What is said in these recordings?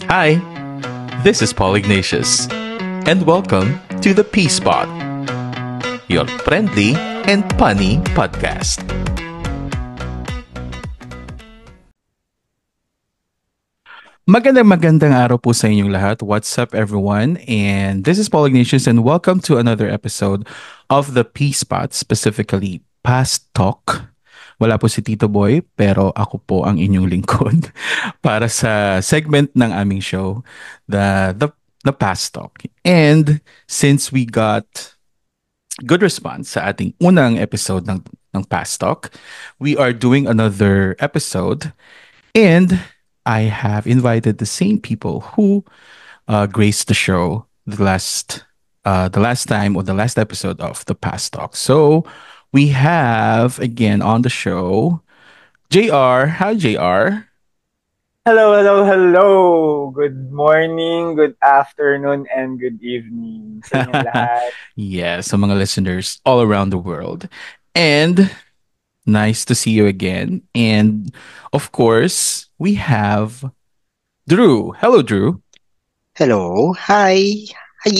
Hi, this is Paul Ignatius, and welcome to the P-Spot, your friendly and funny podcast. Magandang araw po sa inyong lahat. What's up, everyone? And this is Paul Ignatius, and welcome to another episode of the P-Spot, specifically Past Talk. Wala po si Tito Boy, pero ako po ang inyong lingkod para sa segment ng aming show, the Past Talk. And since we got good response sa ating unang episode ng Past Talk, we are doing another episode, and I have invited the same people who graced the show the last time or the last episode of the Past Talk. So we have again on the show JR. Hi, JR. Hello, hello, hello. Good morning, good afternoon, and good evening sa inyo lahat. Yes, sa mga listeners all around the world. And nice to see you again. And of course, we have Drew. Hello, Drew. Hello. Hi. Hi.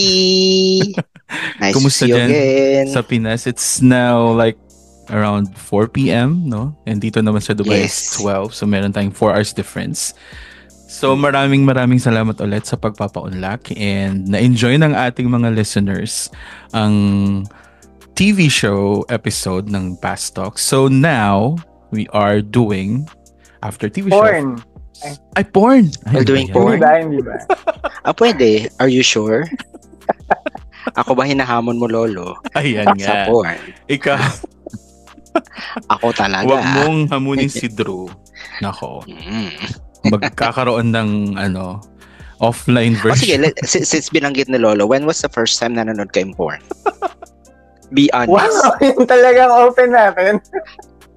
Nice to Kumusta see you dyan again. sa Pinas? It's now like around 4 p.m., no? And dito naman sa Dubai Yes. is 12. So meron tayong 4 hours difference. So maraming salamat ulit sa pagpapaunlak, and na-enjoy ng ating mga listeners ang TV show episode ng Past Talk. So now we are doing after TV Porn. show. Ay, porn. We're doing ayan. porn? Hindi ba? Pwede. Are you sure? Ako ba hinahamon mo, Lolo? Ayan nga. Sa porn. Ikaw, Ako talaga. wag mong hamunin si Drew. Nako. Mm. Magkakaroon ng offline Sige, version. since binanggit ni Lolo, when was the first time na nanonood kayong porn? Be honest. Wow, yun talagang open natin.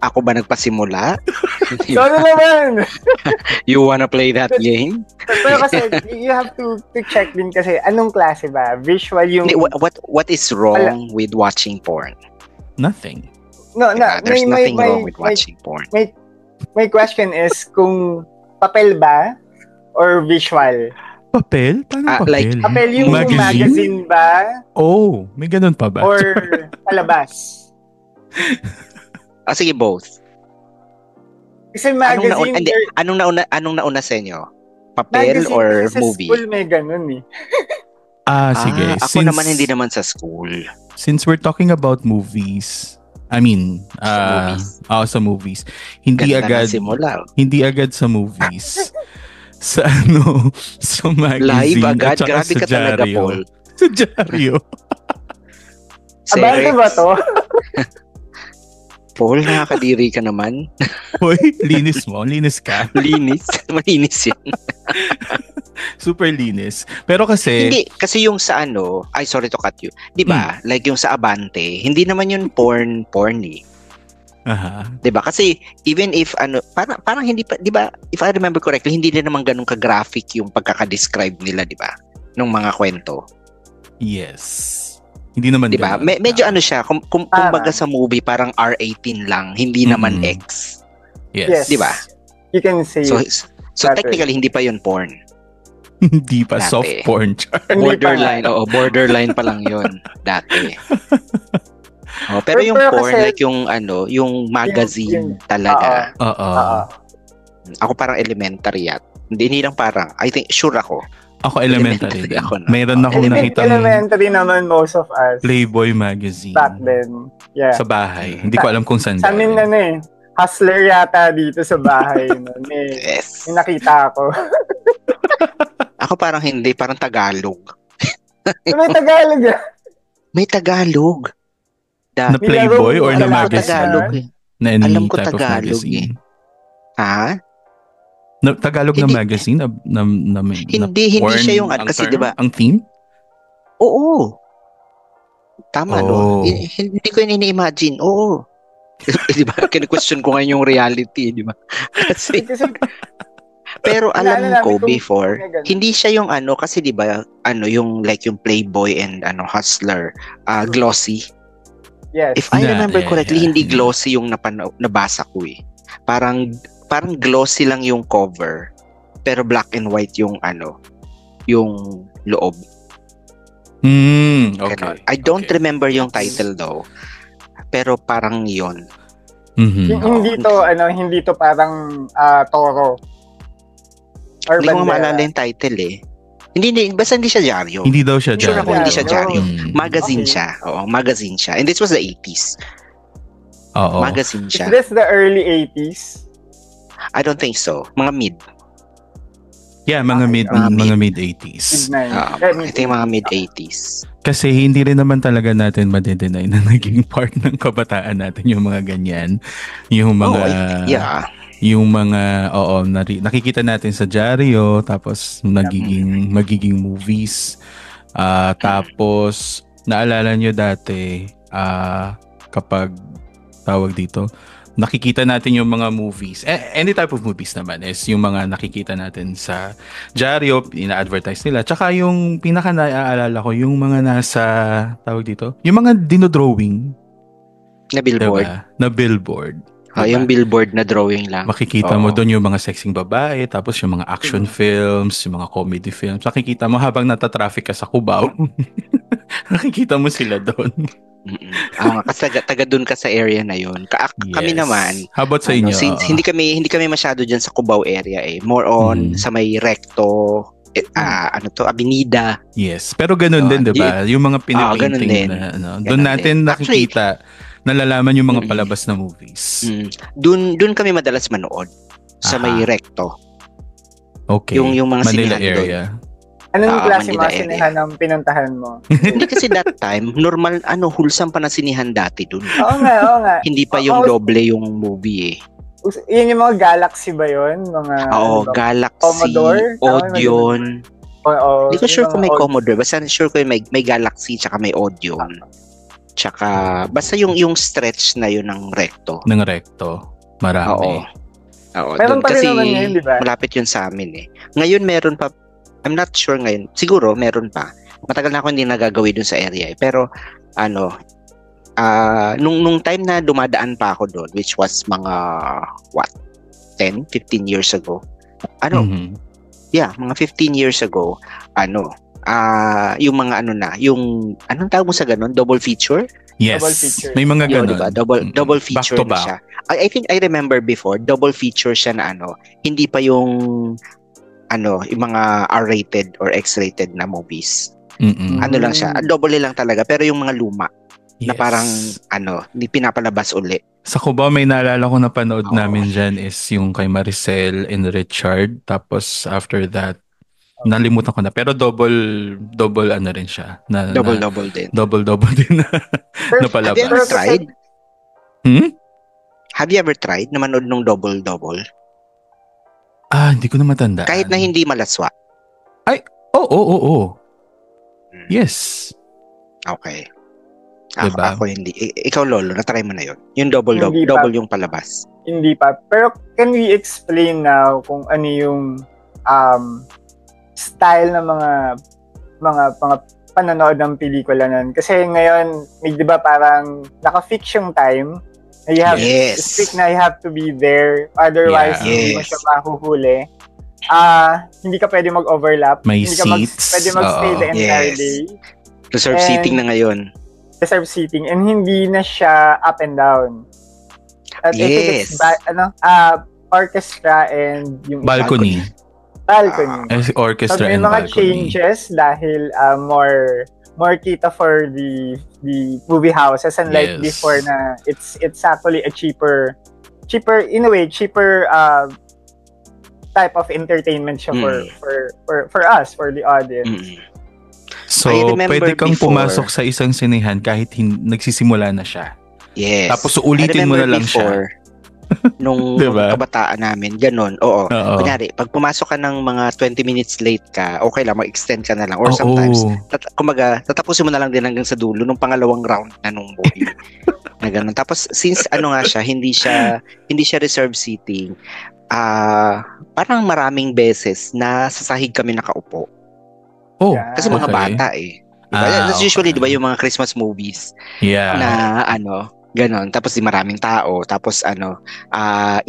Ako ba nagpasimula? Sorry naman. You wanna play that game? Pero kasi, you have to check din kasi anong klase ba? Visual yung... Hindi, what is wrong with watching porn? Nothing. No, There's nothing wrong with watching porn. My question is kung papel ba or visual? Papel? Paano papel? like- Papel yung magazine ba Oh, may ganun pa ba? or palabas? Sige, both. Kasi magazine, Anong nauna sa inyo? Papel magazine or kasi sa movie? school may ganun eh. Sige. Ako naman hindi naman sa school. Since we're talking about movies, I mean, movies. sa movies. Hindi Ganda agad ng simula. hindi agad sa movies. sa sa magazine Live agad? at saka Grabe sa ka talaga, dyaryo. Paul. Sa dyaryo. Abante ba to? Paul, nakakadiri ka naman. Hoy, linis mo. Linis ka. Linis. Malinis yan. Super linis. Pero kasi, Hindi, kasi yung sa sorry to cut you. Di ba? Like yung sa Abante, hindi naman yun porn eh. aha. Di ba? Kasi even if parang hindi pa, di ba? If I remember correctly, hindi na naman ganun ka-graphic yung pagkaka-describe nila, di ba? Nung mga kwento. Yes. Hindi naman Di ba? ganun. Medyo siya, kumbaga sa movie, parang R18 lang, hindi naman X. Yes. Di ba? You can say So That technically, hindi pa yun porn. Hindi pa Dati. soft porn. Borderline pa lang yun dati. Pero yung Pero porn, kasi- like yung magazine talaga. Oo. Ako parang elementary yat. Hindi lang parang, I think, sure ako. Ako elementary Elementary din. ako na. Mayroon akong nakitang elementary naman most of us Playboy magazine back then. Yeah. sa bahay. Hindi ko alam kung saan. Sa amin galing. hustler yata dito sa bahay nun. Yes. May nakita ako. Ako parang hindi, parang Tagalog. May Tagalog ah. May Tagalog. Na Playboy or na Alam ko magazine? Tagalog eh. Na any Alam ko type of Tagalog magazine? Ha? Tagalog na Hindi. magazine? Hindi porn siya yung ang kasi term? 'di ba? Ang theme? Oo. Tama Oh. no. Hindi ko ini-imagine. Oo. 'Di ba? Kini-question ko ngayon yung reality, 'di ba? Kasi pero alam Naalala ko namin kung before, may ganun. hindi siya yung kasi 'di ba, yung like yung Playboy and Hustler, glossy. Yes. If I Yeah, remember yeah, correctly, yeah. hindi glossy yung nabasa ko eh. Parang glossy lang yung cover. pero black and white yung yung loob. Okay. Ganon. I don't remember yung title though. Pero parang yon. Hindi to parang Toro. Or Hindi ko Bandera. maalala yung title eh. Hindi, basta hindi siya dyaryo. Hindi daw siya Sure dyan. ako hindi siya dyaryo. Mm. Siya. Oo, magazine siya. And this was the 80s. Oo. Magazine Is siya. this the early 80s? I don't think so. Mga mid. Yeah, mga Mga mid 80s. Ito yung mga mid 80s. Kasi hindi rin naman talaga natin madedenay na naging part ng kabataan natin yung mga ganyan. Yung mga yung mga nakikita natin sa dyaryo, tapos magiging movies. Tapos naalala nyo dati kapag tawag dito, nakikita natin yung mga movies. Any type of movies naman is yung mga nakikita natin sa dyaryo, ina-advertise nila. Tsaka yung pinaka naaalala ko, yung mga nasa, tawag dito, yung mga dinodrawing. Na billboard. Diba? Na billboard. Diba? Yung billboard na drawing lang. Makikita mo doon yung mga sexing babae, tapos yung mga action films, yung mga comedy films. Makikita mo habang natatraffic ka sa Cubao. Nakikita mo sila doon. Kasi taga doon ka sa area na yun. Kami naman. How about sa inyo? Since hindi kami masyado diyan sa Cubao area eh. More on sa may Recto, Avenida. Yes. Pero ganun din, 'di ba? Yung mga pinipainting na doon natin nakikita, nalalaman yung mga palabas na movies. Doon kami madalas manood sa may Recto. Okay. Yung mga Manila sinihan area. Anong klase Manila mga sinihan ang pinuntahan mo? Hindi kasi that time, normal, wholesome pa na sinihan dati dun. Oo nga. Hindi pa yung doble yung movie eh. Yun yung mga Galaxy ba yun? Mga, Galaxy, Commodore? Odeon. Hindi ko sure kung may mga Commodore. Basta sure ko may Galaxy tsaka may Odeon. Tsaka, basta yung stretch na yun ng Recto. Ng Recto. Marami. Oo. Meron pa rin kasi naman yun, di ba? malapit yun sa amin eh. Ngayon meron pa, I'm not sure ngayon. Siguro meron pa. Matagal na ako hindi nagagawi dun sa area eh. Pero nung time na dumadaan pa ako doon, which was mga 10, 15 years ago. Yeah, mga 15 years ago, yung mga yung anong tawag mo sa ganun? Double feature? Yes. Double feature. May mga ganun. Diba? Double feature back to na siya. I think I remember before, double feature siya na hindi pa yung yung mga R-rated or X-rated na movies. Ano lang siya, double lang talaga, pero yung mga luma na parang hindi pinapalabas uli. Sa Cubao, may naalala ko na panood namin dyan is yung kay Maricel and Richard. Tapos after that, nalimutan ko na. Pero double rin siya. Double din. Double din na palabas. Have you ever tried? Have you ever tried na manood ng double? Hindi ko na matandaan. Kahit na hindi malaswa. Oo. Yes. Okay. Diba? Ako hindi. Ikaw, Lolo, na-try mo na yun. Yung double yung palabas. Hindi pa. Pero can we explain now kung ano yung style ng mga panonood ng pelikula nun? Kasi ngayon, di ba parang naka-fix yung time. You have to speak na you have to be there. Otherwise, hindi mo siya mahuhuli. Hindi ka pwede mag-overlap. May hindi ka seats. pwede mag-stay the entire day. Reserve seating na ngayon. Reserve seating. And hindi na siya up and down. At I think it's orchestra and yung balcony. Orchestra may and mga balcony. changes dahil more kita for the movie houses, unlike before na it's actually a cheaper in a way type of entertainment siya for us, for the audience. So pwede kang pumasok sa isang sinehan kahit nagsisimula na siya. Yes. Tapos ulitin mo na lang siya. Nung diba? Kabataan namin, ganun. Oo. Kunyari, pag pumasok ka ng mga 20 minutes late ka, okay lang, mag-extend ka na lang. Or sometimes, tatapusin mo na lang din hanggang sa dulo nung pangalawang round na nung movie. Na ganun. Tapos, since nga siya, hindi siya reserved seating, parang maraming beses na sa sahig kami nakaupo. Kasi mga bata eh. Diba? That's usually, diba, yung mga Christmas movies. Yeah. Na ganon. Tapos maraming tao. Tapos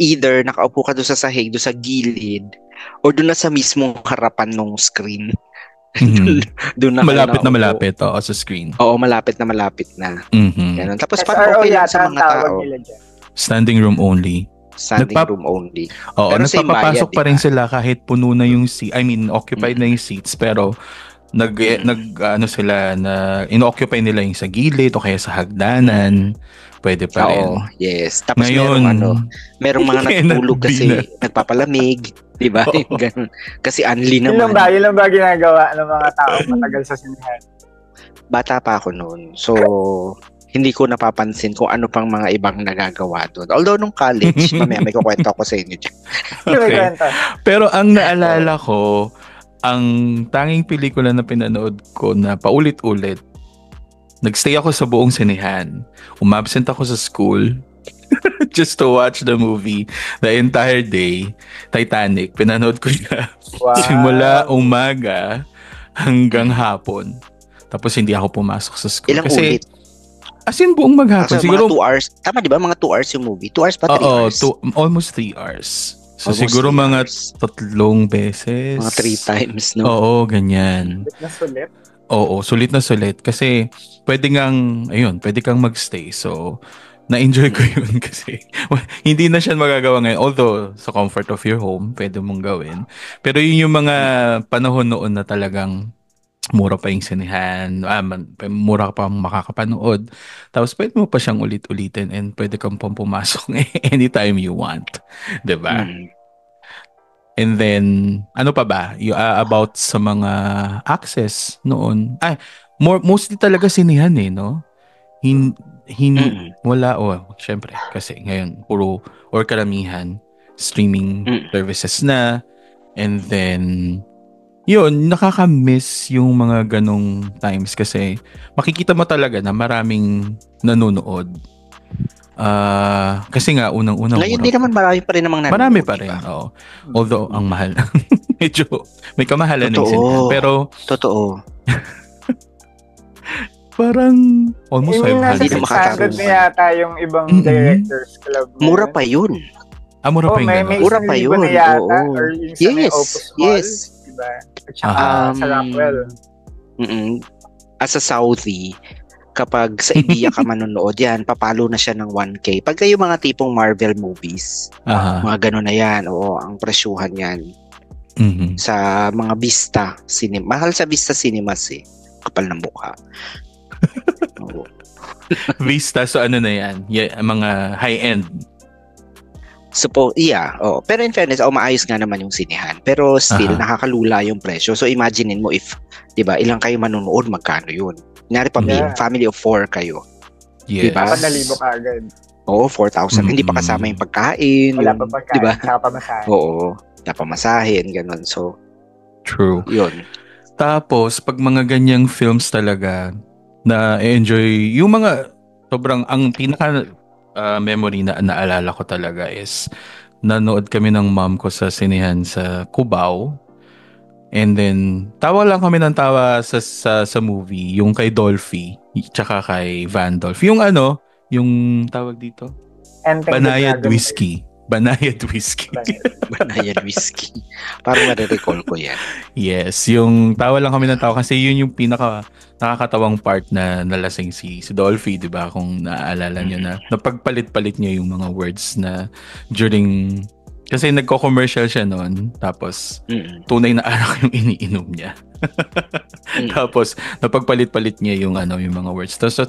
either nakaupo ka doon sa sahig, doon sa gilid, Or doon na sa mismong harapan ng screen. Doon na malapit sa screen. Oo, malapit na. Ganun. Tapos parang okay lang sa mga tao. Standing room only. Room only. Oo, pero nagpapapasok pa rin sila kahit puno na yung seat. I mean, occupied na yung seats, pero sila na ino-occupy nila yung sa gilid o kaya sa hagdanan. Pwede pa rin. Yes. Tapos ngayon, merong mga natutulog kasi nagpapalamig. Diba? Ganun. Kasi unli naman. Yun lang ba ginagawa ng mga tao matagal sa sinihan? Bata pa ako noon. So, hindi ko napapansin kung ano pang mga ibang nagagawa doon. Although nung college, mamaya may kukwento ako sa inyo dyan. Okay. Pero ang naalala ko, ang tanging pelikula na pinanood ko na paulit-ulit, nagstay ako sa buong sinihan. Umabsent ako sa school just to watch the movie the entire day. Titanic. Pinanood ko na simula umaga hanggang hapon. Tapos hindi ako pumasok sa school. Ilang ulit? As in, buong maghapon. Siguro, mga 2 hours. Tama, di ba? Mga 2 hours yung movie. 2 hours pa, 3 hours? Almost 3 hours. So, siguro mga 3 beses. Mga 3 times, no? Oo, ganyan. Sulit na sulit? Oo, sulit na sulit. Kasi, pwede kang magstay. So, na-enjoy ko yun kasi hindi na siya magagawa ngayon. Although, sa comfort of your home, pwede mong gawin. Pero yun yung mga panahon noon na talagang mura pa yung sinihan, mura ka pa makakapanood. Tapos pwede mo pa siyang ulit-ulitin and pwede kang pang pumasok anytime you want. Diba? And then, ano pa ba? About sa mga access noon. Mostly talaga sinihan no? Wala, syempre, kasi ngayon, puro or karamihan, streaming services na. And then, yun, nakaka-miss yung mga ganong times kasi makikita mo talaga na maraming nanonood. Kasi nga, unang-unang... Ngayon, di naman marami pa rin namang nanonood. Marami pa rin, oo. Although, ang mahal. Medyo, may kamahalan na yung pero... Totoo. Parang almost 500. Hindi na makakaroon na yata yung ibang directors club. Mura pa yun. Mura pa yung mura pa yun. Or yung sa may Opus Mall. Diba? At saka sa Rockwell. As a Southie, kapag sa Ibiya ka manonood yan, papalo na siya ng 1K. Pag kayo mga tipong Marvel movies, mga gano'n na yan, ang presyuhan yan. Sa mga Vista Cinema. Mahal sa Vista Cinemas kapal ng mukha. Vista, so ano na yan? Mga high-end. Pero in fairness, maayos nga naman yung sinehan. Pero still, nakakalula yung presyo. So imaginein mo if, di ba, ilang kayo manonood, magkano yun? Kunyari family of 4 kayo. Yes. Diba? 4,000 ka agad. Oo, 4,000. Hindi pa kasama yung pagkain. Wala pa pagkain. Diba? Saka pamasahin. Oo. Napamasahin, ganun. So, true. Yun. Tapos, pag mga ganyang films talaga, na enjoy yung mga ang pinaka memory na naalala ko talaga is nanood kami ng mom ko sa sinehan sa Cubao, and then tawa lang kami ng tawa sa movie, yung kay Dolphy tsaka kay Van Dolphy, yung yung tawag dito, Banayad Whiskey. Banayad Whiskey. Parang nare-recall ko yan. Yes, yung tawa lang kami ng tawa kasi yun yung pinaka nakakatawang part na nalasing si Dolphy, di ba? Kung naaalala nyo na napagpalit-palit niya yung mga words na during... Kasi nagko-commercial siya noon, tapos tunay na arak yung iniinom niya. Tapos napagpalit-palit niya yung mga words. Tapos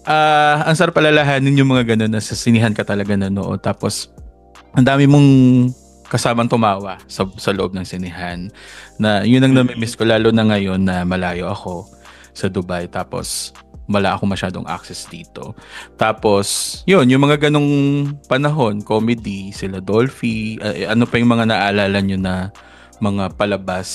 ang sarap palalahanin yung mga ganun na sa sinihan ka talaga nanood. Tapos ang dami mong kasamang tumawa sa loob ng sinihan. Na yun ang nami-miss ko, lalo na ngayon na malayo ako sa Dubai. Tapos wala ako masyadong access dito. Tapos yun, yung mga ganong panahon, comedy, sila Dolphy, ano pa yung mga naalala nyo na mga palabas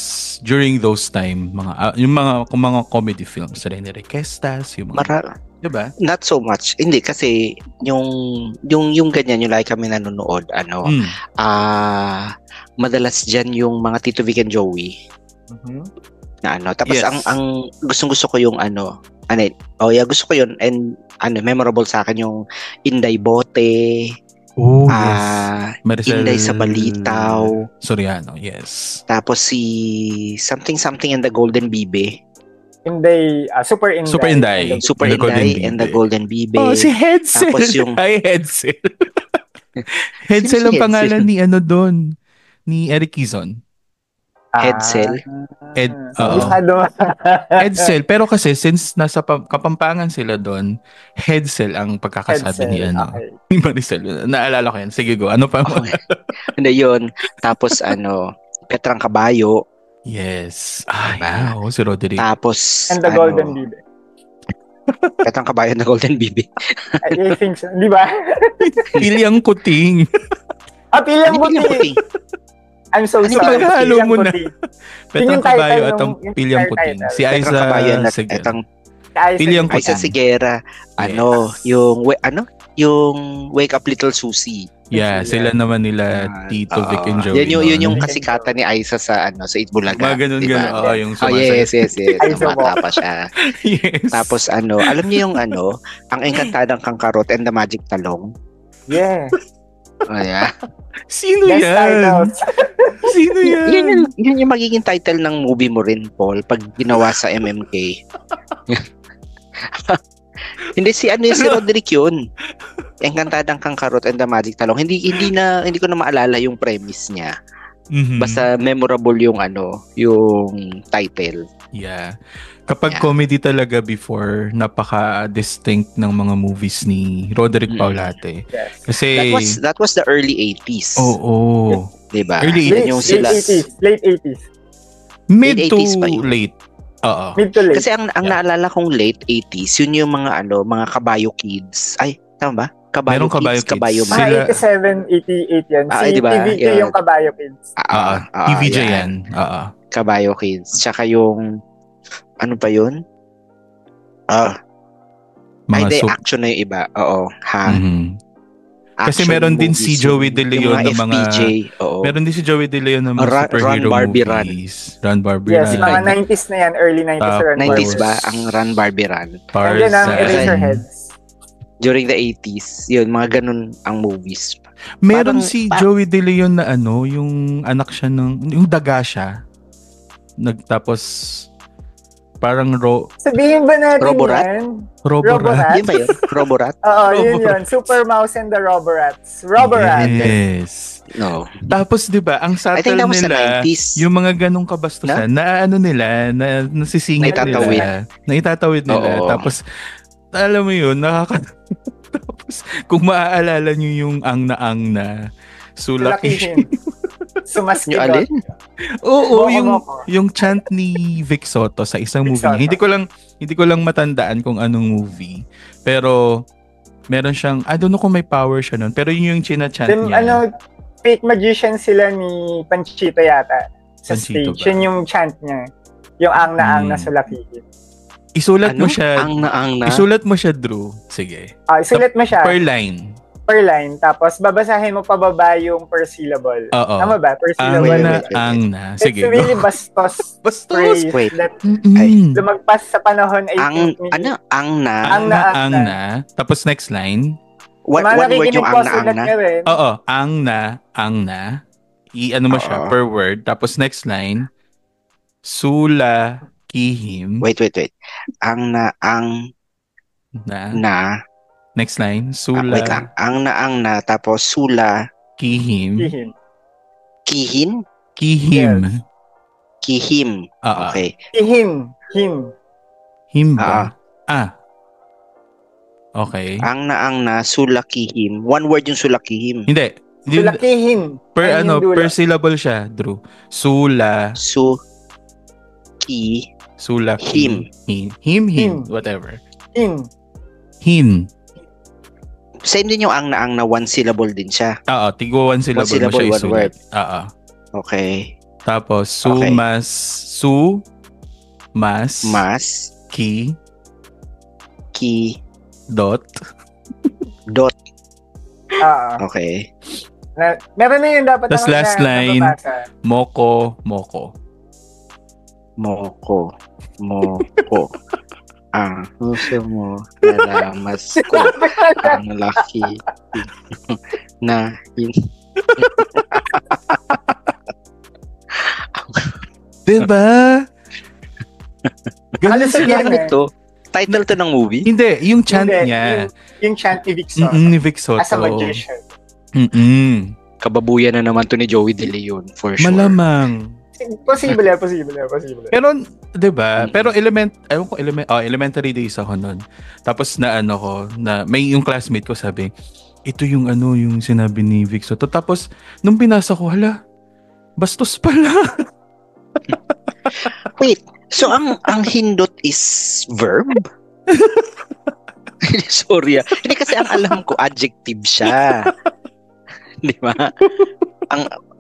during those time, yung mga comedy films, Rene Requestas, yung mga... Diba? Not so much. Hindi kasi yung ganyan, yung like kami nanonood, madalas diyan yung mga Tito Vic and Joey. Na tapos yes. ang gustong-gusto ko yung gusto ko yun, and memorable sa akin yung Inday Bote, Oh, yes. Maricel Inday sa Balitaw. Soriano, yes. Tapos si something and the Golden Bibe. Inday, Super Inday. Super Inday. Super Inday and the Golden Bibe. Oh, si Hedsel. Tapos yung... Ay, Hedsel. Hedsel ang pangalan ni doon. Ni Eric Quezon. Hedsel. Hedsel. Pero kasi since nasa Kapampangan sila doon, Hedsel ang pagkakasabi ni ni Maricel. Naalala ko yan. Sige, go. Ano pa mo? Hindi yun. Tapos Petrang Kabayo. Yes. Wow. Si Roderick. Tapos and the Golden Bibe. Petrang Kabayo and the Golden Bibe. I think so. Di ba? Pilyang Kuting. Pilyang Kuting. I'm so sorry. Halo mo na. Petrang Kabayo at ang Pilyang Kuting. Si Aiza Segera. Pilyang Kuting. Aiza Segera. Yung Wake Up Little Susie. Yeah, sila naman nila Tito Vic and Joey. Yun yung kasikatan ni Aiza sa Itbulaga. Mga ganun. Yung yes. Bata pa siya. Yes. Tapos alam niyo yung ang Encantadang Kangkarot and the Magic Talong. Yeah. Yeah. Sino yan? Sino yan? Yun yung magiging title ng movie mo rin, Paul, pag ginawa sa MMK. Hindi si Roderick yun. Encantadang Kangkarot and the Magic Talong. Hindi ko na maalala yung premise niya. Mm-hmm. Basta memorable yung yung title. Yeah. Kapag comedy talaga before, napaka-distinct ng mga movies ni Roderick Paulate. Yes. Kasi that was the early 80s. Oo. Diba? Early 80s. Yung sila, late 80s. Mid to late. Oo. Mid to late. Kasi ang naalala kong late 80s, yun yung mga mga Kabayo Kids. Ay, tama ba? Kabayo Kids. Kabayo Sila... 87, 88 yan. Si diba? TVJ yung Kabayo Kids. TVJ yan. Kabayo Kids. Tsaka yung ano pa yun? Action na yung iba. Oo. Kasi meron din si Joey De Leon ng mga FPJ. Meron din si Joey De Leon ng mga superhero movies. Run Barbie Run. Yes, mga 90s na yan. Early 90s. 90s ba? Ang Run Barbie Run. And then ang Eraserheads. During the 80s. Yun, mga ganun ang movies. Meron si Joey De Leon na yung anak siya yung daga siya. Tapos parang sabihin ba natin Roborat? yan? Roborat? Yun ba yun? Roborat? Oo, yun. Super Mouse and the Roborats. Roborat. Yes. No. Tapos, di ba, ang subtle nila, yung mga ganong kabastusan, na nasisingit nila. Na itatawid nila. Oo. Tapos, alam mo yun, tapos, kung maaalala nyo yung ang na Sulakihin. Sumaskidot. Oo, yung chant ni Vic Soto sa isang movie. Hindi ko lang matandaan kung anong movie. Pero meron siyang, I don't know kung may power siya nun, pero yun yung china-chant niya. Fake magician sila ni Panchito yata sa Panchito stage. Yun yung chant niya. Yung ang na Sulakihin. Isulat mo siya. Ang na. Isulat mo siya, Drew. Sige. Isulat mo siya. Per line. Tapos babasahin mo pababa yung per syllable. Oo. Tama ba? Per syllable. Ang na. Sige. It's really bastos. Bastos. Wait. Lumagpas sa panahon ay ang na. Tapos next line. One word yung ang na. Oo. Ang na. I-ano mo siya per word. Tapos next line. Sulakihim. Wait. Ang na. Next line, wait lang. Ang na, tapos sula. Kihim. Kihin? Kihim. Yes. Kihim. Okay. Him. Him ba? Okay. Ang na, sulakihim. One word yung sulakihim. Hindi. Sulakihim. Per syllable siya, Drew. Sulaki. Him. Whatever. Hin. Same din yung ang na one syllable din siya. Oo, tigo one syllable mo siya isulat. Word. Oo. Okay. Tapos mas ki dot. Okay. Meron na yun dapat. Tapos last line, moko. Ang puso mo, nalamas ko, ang laki. Na yun. Diba? Halos yan ito. Title to ng movie? Hindi, yung chant niya. Yung chant ni Vic Soto. Ni Vic Soto. As a magician. Kababuyan na naman to ni Joey De Leon, for sure. Malamang. Posible. Pero, diba? Pero elementary days ako nun. Tapos na may yung classmate ko sabi, ito yung yung sinabi ni Vic Soto. Tapos, nung binasa ko, hala, bastos pala. Wait, so ang hindot is verb? Sorry. Hindi kasi ang alam ko, adjective siya. Di ba?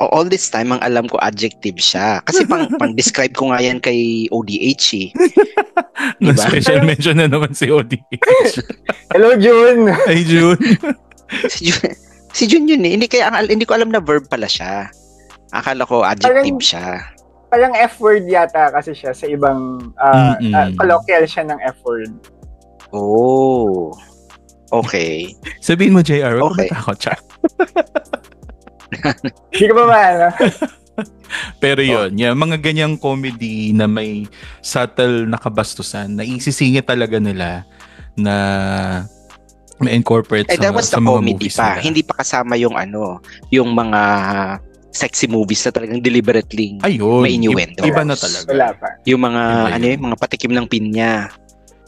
All this time, ang alam ko, adjective siya. Kasi pang-describe ko nga yan kay ODH eh. Diba? Special mention na naman si ODH. Hello, June! Hey, June! Si June yun eh. Hindi ko alam na verb pala siya. Akala ko adjective siya. Parang F-word yata kasi siya sa ibang colloquial siya ng F-word. Oh. Okay. Sabihin mo, JR, wag okay. Ako, Cha. Hindi ka ba maano? Pero yun, mga ganyang comedy na may subtle na kabastusan, na isisingit talaga nila na may incorporate that was sa the mga comedy movies pa. nila. Hindi pa kasama yung yung mga sexy movies na talagang deliberately may innuendo. Iba na talaga. Wala pa. Yung mga yung mga patikim ng pinya.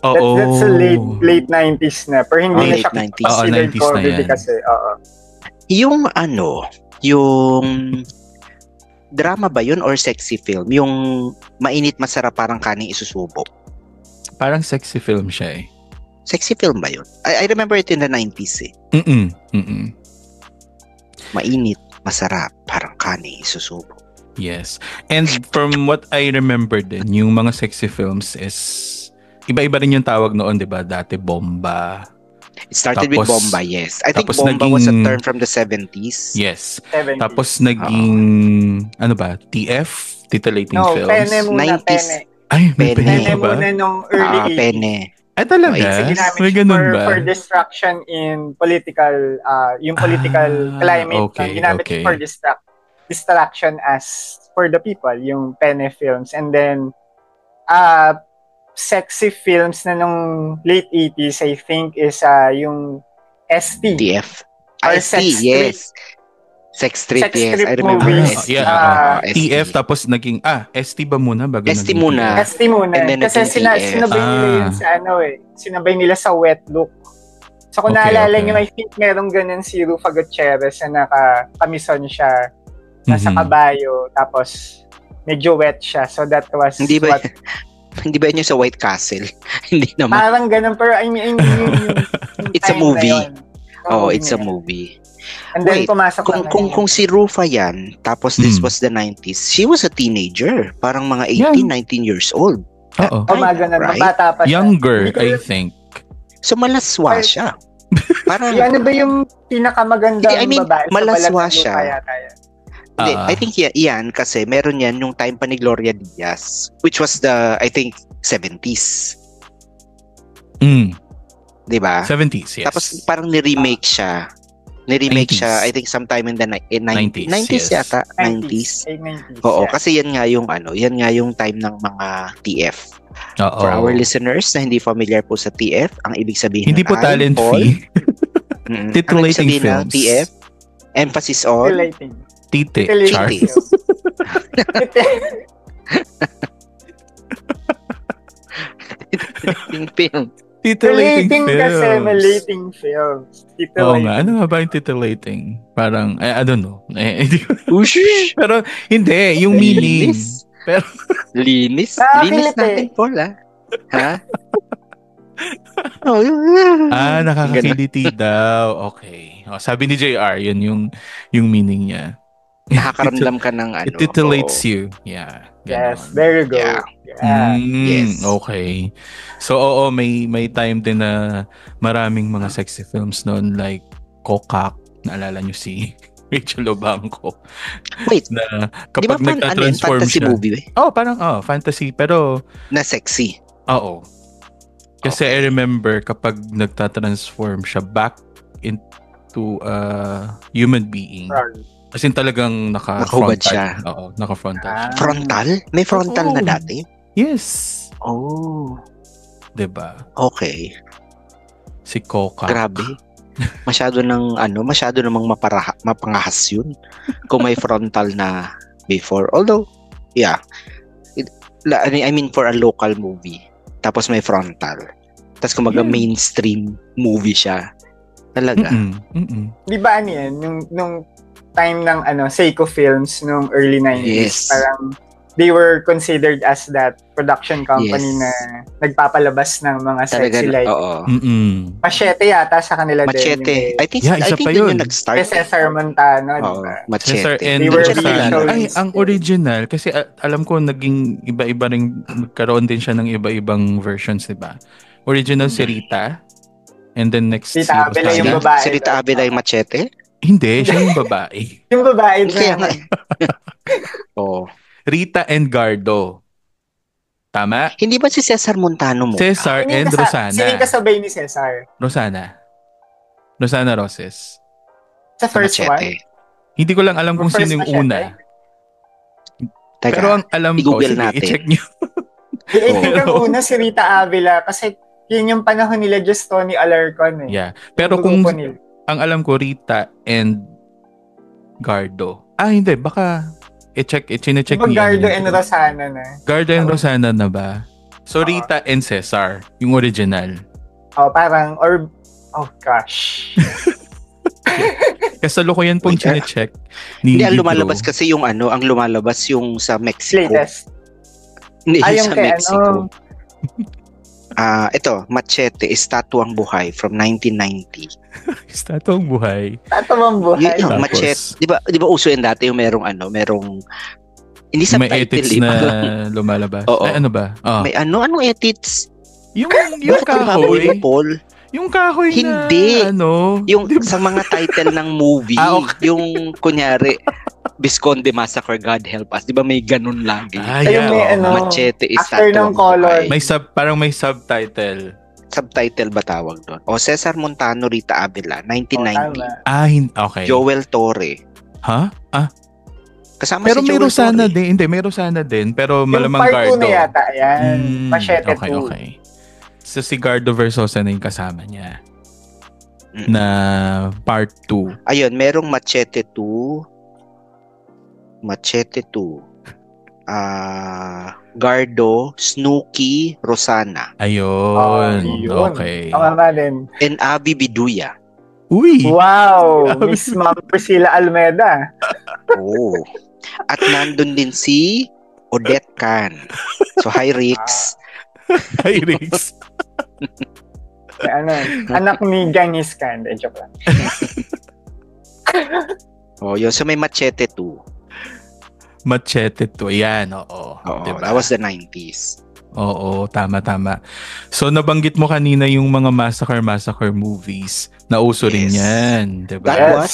That's a late 90s na. Pero hindi na siya 90s. considered 90s comedy na kasi. Yung yung drama ba yun or sexy film? Yung mainit masarap parang kaning isusubok. Parang sexy film siya eh. Sexy film ba yun? I remember it in the 90s eh. Mainit, masarap, parang kaning isusubok. Yes. And from what I remember din, yung mga sexy films is iba-iba rin yung tawag noon, 'di ba? Dati bomba. It started with bomba, yes. I think bomba was a term from the 70s. Yes. 70s. Tapos naging TF, titillating films. Pene muna, 90s. pene. Ay, may Pene ba? muna nung early 80s. Pene. Ay, talaga? May ganun ba? For distraction in political, yung political climate. Ginamit for distraction as for the people, yung pene films. And then, sexy films na nung late 80s, I think, is yung ST. TF. ST, yes. Sex Street, yes. I remember movies. ST. TF, tapos naging, ST ba muna? ST muna. ST muna. Kasi sinabay nila yun sa sinabay nila sa Wet Look. So kung naalala nyo, I think merong ganun si Rufa Gutierrez na naka-kamison siya, nasa kabayo, tapos medyo wet siya. So that was hindi ba yun sa White Castle? Hindi naman. Parang ganun, pero I mean, it's a movie. It's a movie. And then pumasok kung si Rufa yan, tapos this was the 90s, she was a teenager. Parang mga 18, 19 years old. Oo. Ganun, right? Bata pa siya. Younger, I think. So malaswa siya. Parang, ano ba yung pinakamagandang babae? Malaswa siya. Hindi, I think yan kasi meron yan yung time pa ni Gloria Diaz, which was the, I think, 70s. Diba? 70s, yes. Tapos parang ni-remake siya. I think sometime in the 90s. 90s yata. 90s. Oo, kasi yan nga yung time ng mga TF. For our listeners na hindi familiar po sa TF, ang ibig sabihin hindi po talent fee. Titillating films. TF, emphasis on Tite. Titillating film. Titillating films. Kasi malating films. Oo nga. Ano nga ba yung titillating? Parang, I don't know. Pero, hindi. Yung meaning. Pero, Linis natin, Paul, ha? Nakakakiliti daw. Okay. Sabi ni JR, yun yung meaning niya. Nakakaramdam ka ng It titillates you. Yeah. Ganon. Yes, there you go. Yeah. Yes. Okay. So, may time din na maraming mga sexy films noon, like Kokak. Naalala nyo si Rachel Obangco. Wait, na kapag nagtatransform fantasy siya. movie? Parang fantasy. Pero, na sexy. Oo. Kasi I remember kapag nagtatransform siya back in to a human being. As in talagang nakahubad siya. Oo, naka-frontal siya. Frontal? May frontal na dati? Yes. Oh. Diba? Okay. Si Coca. Grabe. Masyado namang mapangahas yun. Kung may frontal na before. Although, yeah. I mean, for a local movie. Tapos may frontal. Tapos kumaga mainstream movie siya. Talaga. Di ba ano yan? Nung time ng Seiko Films nung early 90s, parang they were considered as that production company na nagpapalabas ng mga sexy like Machete yata sa kanila Machete. din. I think yun yung nag-start. Cesar Montano, diba? Machete. Cesar and Ay, ang original, kasi alam ko naging iba-iba rin, nagkaroon din siya ng iba-ibang versions, diba? Original si Rita, and then next si Rita yung babae. Si Rita Avila yung Machete? Hindi, siya yung babae. Yung babae kaya nga. Rita and Gardo. Tama? Hindi ba si Cesar Montano mo? Cesar and Rosana. Sino yung kasabay ni Cesar? Rosana Roses. Sa first one? Hindi ko lang alam kung sino yung una. Teka, pero ang alam ko, sige, i-check nyo. I think ang una si Rita Avila kasi yun yung panahon nila just Tony Alarcon. Yeah. Pero kung ang alam ko, Rita and Gardo. Hindi. Baka i-check niya. Gardo and Rosana na. Gardo and Rosana na ba? So, Rita and Cesar, yung original. Parang, oh gosh. Kasalukuyan pong chine-check. Hindi, ang lumalabas kasi yung ang lumalabas yung sa Mexico. Latest. Hindi, yung sa Mexico. Ito, Machete, Estatuang Buhay from 1990. Estatuang Buhay? Estatuang Buhay. Yung Machete, di ba uso yun dati yung merong hindi sa may edits na lumalabas. Ay, ano ba? May anong edits? Yung kahoy. Yung kahoy hindi. Na yung diba? Sa mga title ng movie, okay. Yung kunyari, Visconde Massacre, God Help Us. Di ba may ganun lagi? May Machete is after ng color. Parang may subtitle. Subtitle ba tawag doon? Cesar Montano, Rita Avila, 1990. Okay. Joel Torre. Ha? Kasama pero si Joel may Rosana Torre. din. Hindi, may Rosana din. Pero malamang Gardo. Yung part 2 na yata. Yan. Machete 2. Okay. So si Gardo Versosa na yung kasama niya. Na part 2. Ayun, merong Machete 2. Machete 2. Gardo, Snooki, Rosana. Ayun. Okay. Tama din. And Abby Biduya. Uy! Wow! Miss Ma'am Priscilla Almeda. At nandun din si Odette Can. So, hi, Rix. Hi, Rix. Anak ni Janice Can. Joke lang. Yun. So, may Machete 2. Machete 2. Yan, oo. Diba? That was the 90s. Oo, tama. So, nabanggit mo kanina yung mga massacre movies. Nauso rin yan. Diba? That was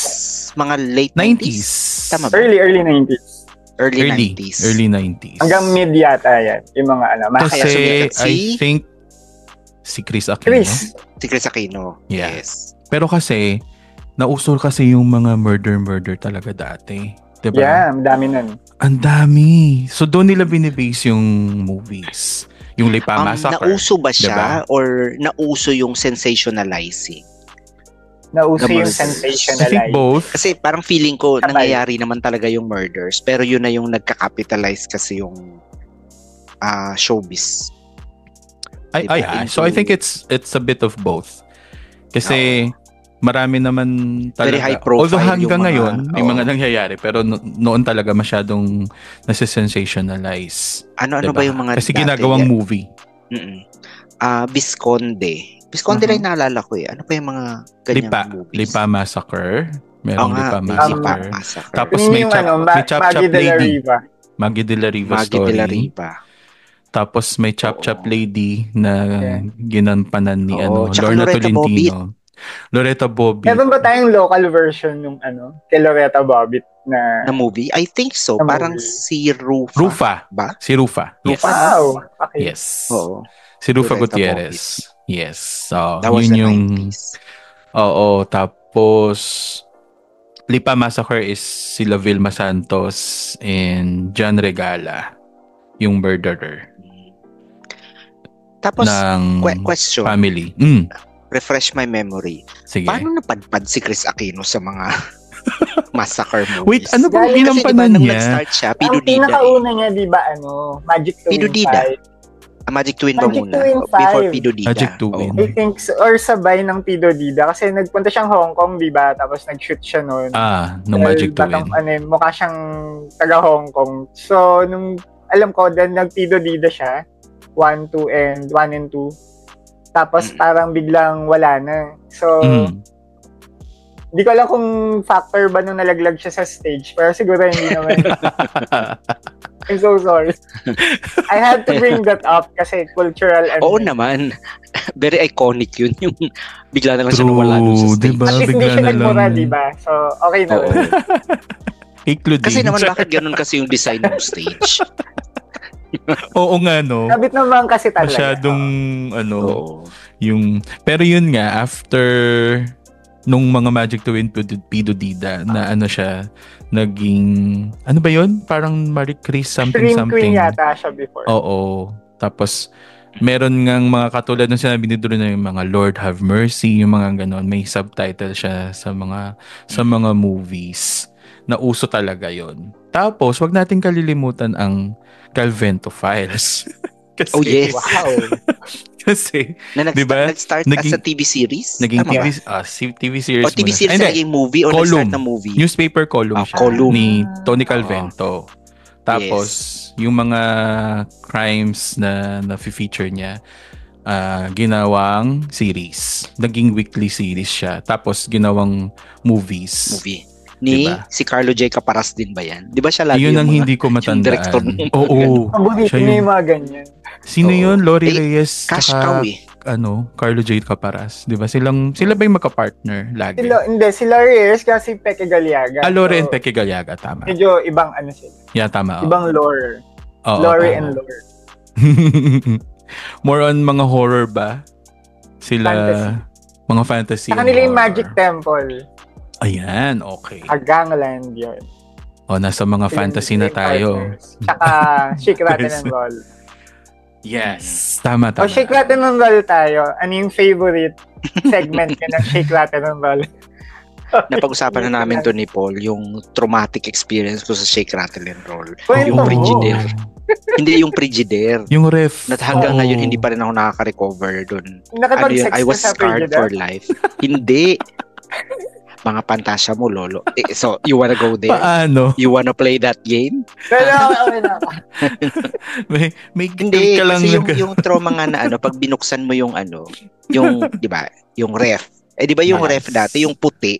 mga late 90s. Tama ba? Early 90s. Early 90s. Hanggang mid yata yan. Yung mga Kasi, I think, si Chris Aquino. Si Chris Aquino. Yeah. Yes. Pero kasi, nauso kasi yung mga murder talaga dati. Diba? Yeah, madami nun. Ang dami. So, doon nila binibase yung movies. Yung Lipa Massacre. Nauso ba siya? Diba? Or nauso yung sensationalizing? Nauso yung sensationalizing. I think both. Kasi parang feeling ko, nangyayari naman talaga yung murders. Pero yun na yung nagka-capitalize kasi yung showbiz. Diba? So, I think it's a bit of both. Kasi, marami naman talaga. Very high profile. Although hanggang ngayon, may mga nangyayari. Pero noon talaga masyadong nasa-sensationalize. Ano ba yung mga kasi ginagawang movie. Visconde. Visconde rin naalala ko eh. Ano pa yung mga ganyang movies? Lipa Massacre. Merong Lipa Massacre. Tapos may Chop Lady. Maggie de la Riva story. Tapos may Chop Lady na ginampanan ni Lorna Tolentino. Loretta Bobbitt. Meron ba tayong local version ng kay Loretta Bobbitt na movie? I think so. Parang si Rufa. Ba? Si Rufa. Yes. Wow. Okay. Yes. Si Rufa Gutierrez. Yes. So, that was yun yung 90s. Oo, Tapos, Lipa Massacre is sila Vilma Santos and John Regala, yung murderer. Tapos, ng question. Family. Refresh my memory. Sige. Paano napadpad si Chris Aquino sa mga massacre movies? Wait, ano bang ginampanan nung niya? nag-start siya, Ang Pidudida. pinakauna niya, di ba, Magic to Pidudida. Win 5. Magic to Win ba Magic muna? to Win 5. Before Pidudida. Magic to Win. I think, or sabay ng Pidudida. Kasi nagpunta siyang Hong Kong, di ba? Tapos nag-shoot siya noon. Nung Magic to Win. Mukha siyang taga Hong Kong. So, nung alam ko, then nag-Pidudida siya. 1 and 2. Tapos parang biglang wala na. So, di ko alam kung factor ba nung nalaglag siya sa stage. Pero siguro hindi naman. I'm so sorry. I had to bring that up kasi cultural. Oo naman. Very iconic yun. Yung bigla na lang siya nawala dun sa stage. Diba? At least hindi siya nagmura, diba? So, okay na. Kasi naman bakit ganun kasi yung design ng stage? Oo nga, no? Sabit naman kasi talaga. Masyadong, yung... Pero yun nga, after nung mga Magic to Win Pidudida, na siya, naging... Ano ba yun? Parang Marie Chris something. Queen yata siya before. Oo. Tapos, meron ngang mga katulad nung sinabi ni Drew na yung mga Lord Have Mercy, yung mga ganon. May subtitle siya sa mga movies. Na uso talaga yon. Tapos, wag natin kalilimutan ang Calvento Files. Kasi, yes. Wow. Kasi, diba? Nag-start as a TV series? Naging TV series. O TV series na naging movie o nag-start na movie? Newspaper column siya ni Tony Calvento. Tapos, yung mga crimes na feature niya, ginawang series. Naging weekly series siya. Tapos, ginawang movies. Ni si Carlo J. Caparas din ba yan? Di ba siya lagi yun ang hindi ko matandaan. Yung director Oo. Siya yung mga ganyan. Sino yun? Lori Reyes. Cash cow Carlo J. Caparas. Di ba? Sila ba yung magka-partner lagi? Hindi, si Lori Reyes kasi Peke Galiaga. Lori and Peke Galiaga, tama. Medyo ibang sila. Yeah, tama. Ibang lore. Lori and lore. More on mga horror ba? Sila, fantasy. Mga fantasy. Sa kanila yung Magic Temple. Ayan, okay. Gangland yun. Nasa mga fantasy na tayo. Tsaka Shake, Rattle, and Roll. Yes, tama. Shake, Rattle, and Roll tayo. Ano yung favorite segment ka ng Shake, Rattle, and Roll? Napag-usapan na namin to ni Paul, yung traumatic experience ko sa Shake, Rattle, and Roll. Yung Frigidaire. Hindi yung Frigidaire. Yung ref. At hanggang ngayon, hindi pa rin ako nakaka-recover dun. Nakapag-sex I was sa scarred for life. Hindi. Mga pantasya mo, lolo. So, you wanna go there? Paano? You wanna play that game? Okay na. may hindi, ka lang kasi yung trauma nga na pag binuksan mo yung yung, di ba, yung ref. Di ba yung ref dati, yung puti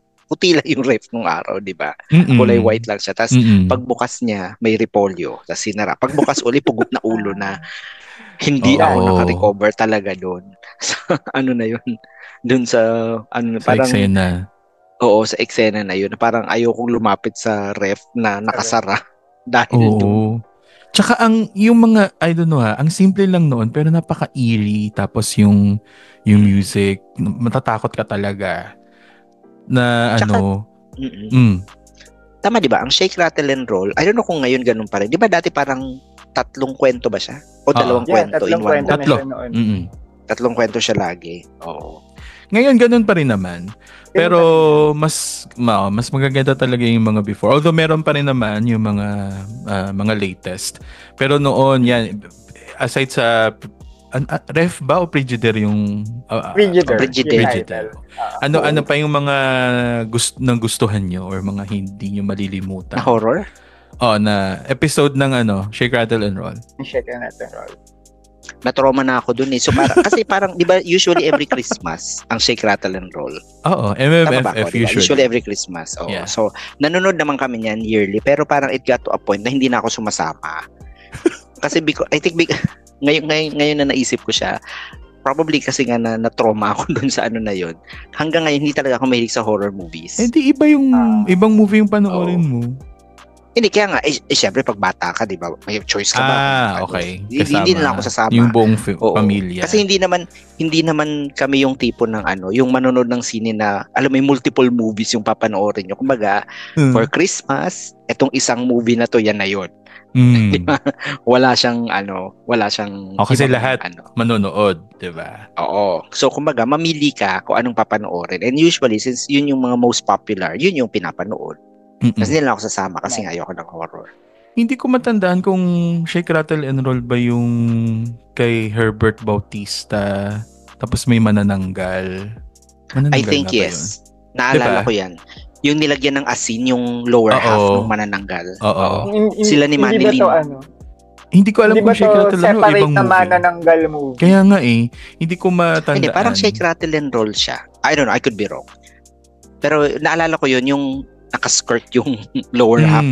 lang yung ref nung araw, di ba? Kulay white lang siya. Tapos, pagbukas niya, may repolyo. Tapos sinara. Pagbukas uli, pugot na ulo na hindi ako naka-recover talaga doon. So, na yun? Doon sa, parang... Eksena. Oo, sa eksena na yun. Parang ayokong lumapit sa ref na nakasara dahil doon. Tsaka yung mga, I don't know ang simple lang noon pero napaka-eerie. Tapos yung music, matatakot ka talaga. Na tsaka, Tama, di ba? Ang Shake, Rattle, and Roll, I don't know kung ngayon ganun pa rin. Di ba dati parang 3 kwento ba siya? O 2 kwento in one? 3 kwento siya lagi. Oo. Ngayon, ganun pa rin naman. Pero mas magaganda talaga yung mga before. Although meron pa rin naman yung mga latest. Pero noon, yan, aside sa ref ba o Frigidaire yung Frigidaire. Ano pa yung mga gustuhan nyo or mga hindi nyo malilimutan? Na horror? Na episode ng Shake, Rattle, and Roll. Shake, Rattle, and Roll. Na-trauma na ako dun eh. So kasi parang, di ba, usually every Christmas, ang Shake, Rattle, and Roll. Oo, MMFF usually. Usually every Christmas. Oo. Yeah. So, nanonood naman kami niyan yearly, pero parang it got to a point na hindi na ako sumasama. Kasi I think ngayon na naisip ko siya, probably kasi nga na-trauma ako dun sa na yun. Hanggang ngayon, hindi talaga ako mahilig sa horror movies. Di iba yung ibang movie yung panoorin mo. Hindi, kaya nga, syempre pag bata ka, di ba, may choice ka ba? Okay. Hindi na ako sasama. Yung buong pamilya. Kasi hindi naman kami yung tipo ng yung manonood ng sine na, alam mo, multiple movies yung papanoorin nyo. Kumbaga, for Christmas, etong isang movie na to, yan na yun. Diba? Wala siyang kasi lahat manonood, di ba? Oo. So, kumbaga, mamili ka kung anong papanoorin. And usually, since yun yung mga most popular, yun yung pinapanood. Kasi hindi lang ako sasama kasi ayoko ng horror. Hindi ko matandaan kung Shake, Rattle, and Roll ba yung kay Herbert Bautista tapos may manananggal. I think yes. Naalala ko yan. Yung nilagyan ng asin yung lower half ng manananggal. Oo. Sila ni Manilyn. Hindi ba to Hindi ko alam kung Shake, Rattle, and Roll separate ibang na movie. manananggal movie. Kaya nga hindi ko matandaan. Hindi, parang Shake, Rattle, and Roll siya. I don't know, I could be wrong. Pero naalala ko yun, yung nakaskirt yung lower half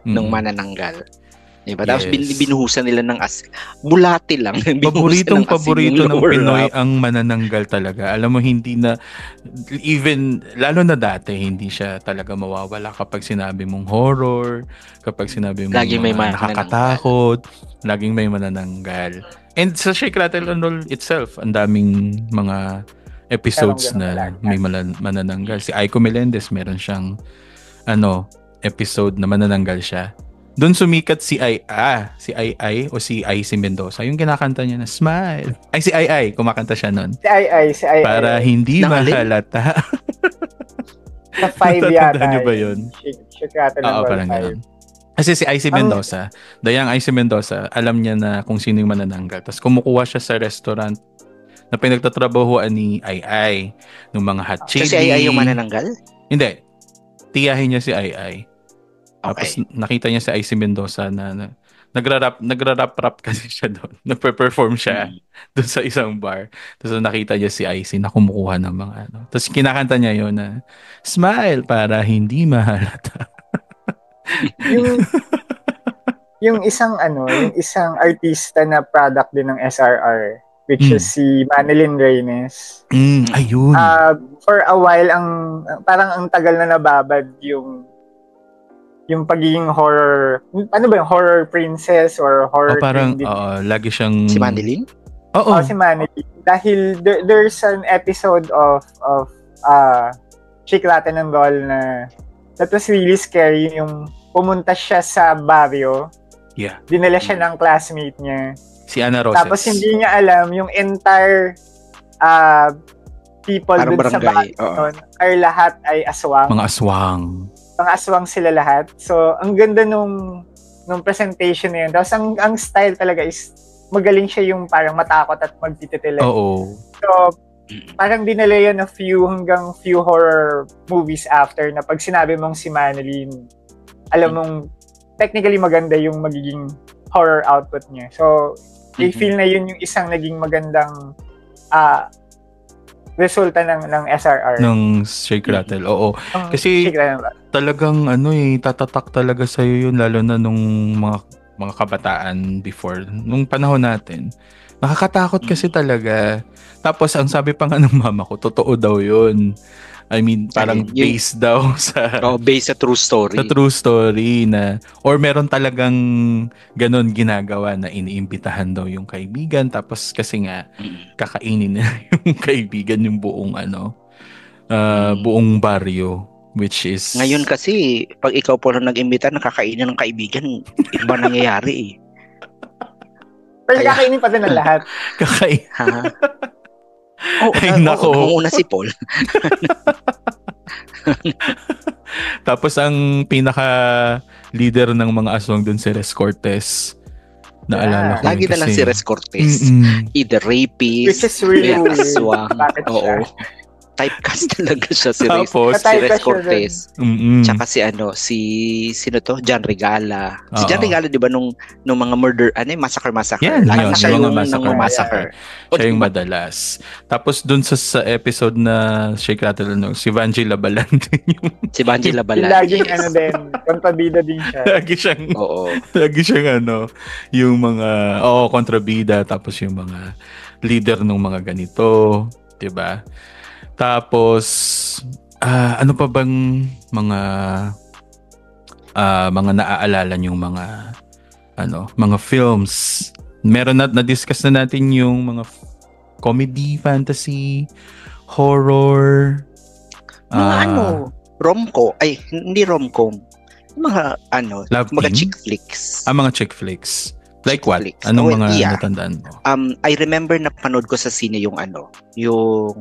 ng manananggal. Diba? Tapos binuhusan nila ng asin. Bulati lang. Paborito ng Pinoy ang manananggal talaga. Alam mo, hindi na, even, lalo na dati, hindi siya talaga mawawala kapag sinabi mong horror, kapag sinabi mong laging may nakakatakot, laging may manananggal. And sa Shake, Rattle, and Roll itself, ang daming mga episodes na may manananggal. Si Aiko Melendez, meron siyang episode na manananggal siya. Doon sumikat si Ai o si Icy Mendoza. Yung kinakanta niya na Smile. Ay, si Ai. Kumakanta siya nun. Si Ai. Para hindi mahalata. Sa 5 yata. Niyo ba yun? Shake, Rattle, and Roll. Parang ganun. Kasi si Icy Mendoza, Dayang Icy Mendoza, alam niya na kung sino yung manananggal. Tapos kumukuha siya sa restaurant na pinagtatrabahuan ni Ai ng mga hot chili. Kasi si Ai yung manananggal? Hindi. Tiyahin niya si Ai. Tapos Okay. nakita niya si Icy Mendoza na nagra-rap kasi siya doon. Nagpe-perform siya doon sa isang bar. Tapos nakita niya si Icy na kumukuha ng mga Tapos kinakanta niya yun na Smile para hindi mahalata. yung isang artista na product din ng SRR, which is si Manilyn Reynes. Ayun. For a while, parang ang tagal na nababad yung pagiging horror, ano ba yung horror princess or horror parang lagi siyang si Manilyn? Oo. Si Manilyn. Dahil there's an episode of Shake, Rattle, and Roll na that was really scary. Yung pumunta siya sa barrio. Yeah. Dinala siya ng classmate niya. Si Ana Roses. Tapos hindi niya alam yung entire people parang dun sa bahay ay lahat ay aswang. Mga aswang. Mga aswang sila lahat. So, ang ganda nung presentation na yun. Tapos ang style talaga is magaling siya yung parang matakot at magtititilig. Oo. So, parang dinala yan hanggang few horror movies after na pag sinabi mong si Manilyn, alam mong technically maganda yung magiging horror output niya. So, I feel na yun yung isang naging magandang resulta ng SRR. Ng Shake, Rattle, oo. Kasi talagang tatatak talaga sa'yo yun, lalo na nung mga kabataan before, nung panahon natin. Nakakatakot kasi talaga. Tapos, ang sabi pa nga ng mama ko, totoo daw yun. I mean, parang based daw sa... based sa true story. Sa true story na... Or meron talagang ganon ginagawa na iniimbitahan daw yung kaibigan. Tapos kasi nga, kakainin na yung kaibigan yung buong buong baryo. Which is... Ngayon kasi, pag ikaw po lang nag-imbita, nakakainin ng kaibigan, iba nangyayari Pero kakainin pa din ng lahat. Kakainin. Ay, nako. Una si Paul. Tapos ang pinaka-leader ng mga aswang dun si Res Cortez. Naalala ko. Lagi na lang si Res Cortez. Either rapist, which is really aswang. Oo. Typecast talaga siya si Res Cortez. Tsaka sino to? John Regala. Si John Regala, di ba, nung mga murder, massacre. Yeah, lagi siya yung massacre. Siya yung madalas. Tapos dun sa episode na Shake, Rattle, si Vanjie Labalan din yung... Si Vanjie Labalan. Laging din, kontrabida din siya. Lagi siyang yung mga, kontrabida, tapos yung mga leader ng mga ganito, di ba? Tapos, ano pa bang mga mga naaalala yung mga mga films. Meron na-discuss na natin yung mga comedy, fantasy, horror, mga romco, ay hindi romcom. Mga mga chick flicks. Mga chick flicks. Like what? Anong mga natandaan mo? I remember na panood ko sa sine yung yung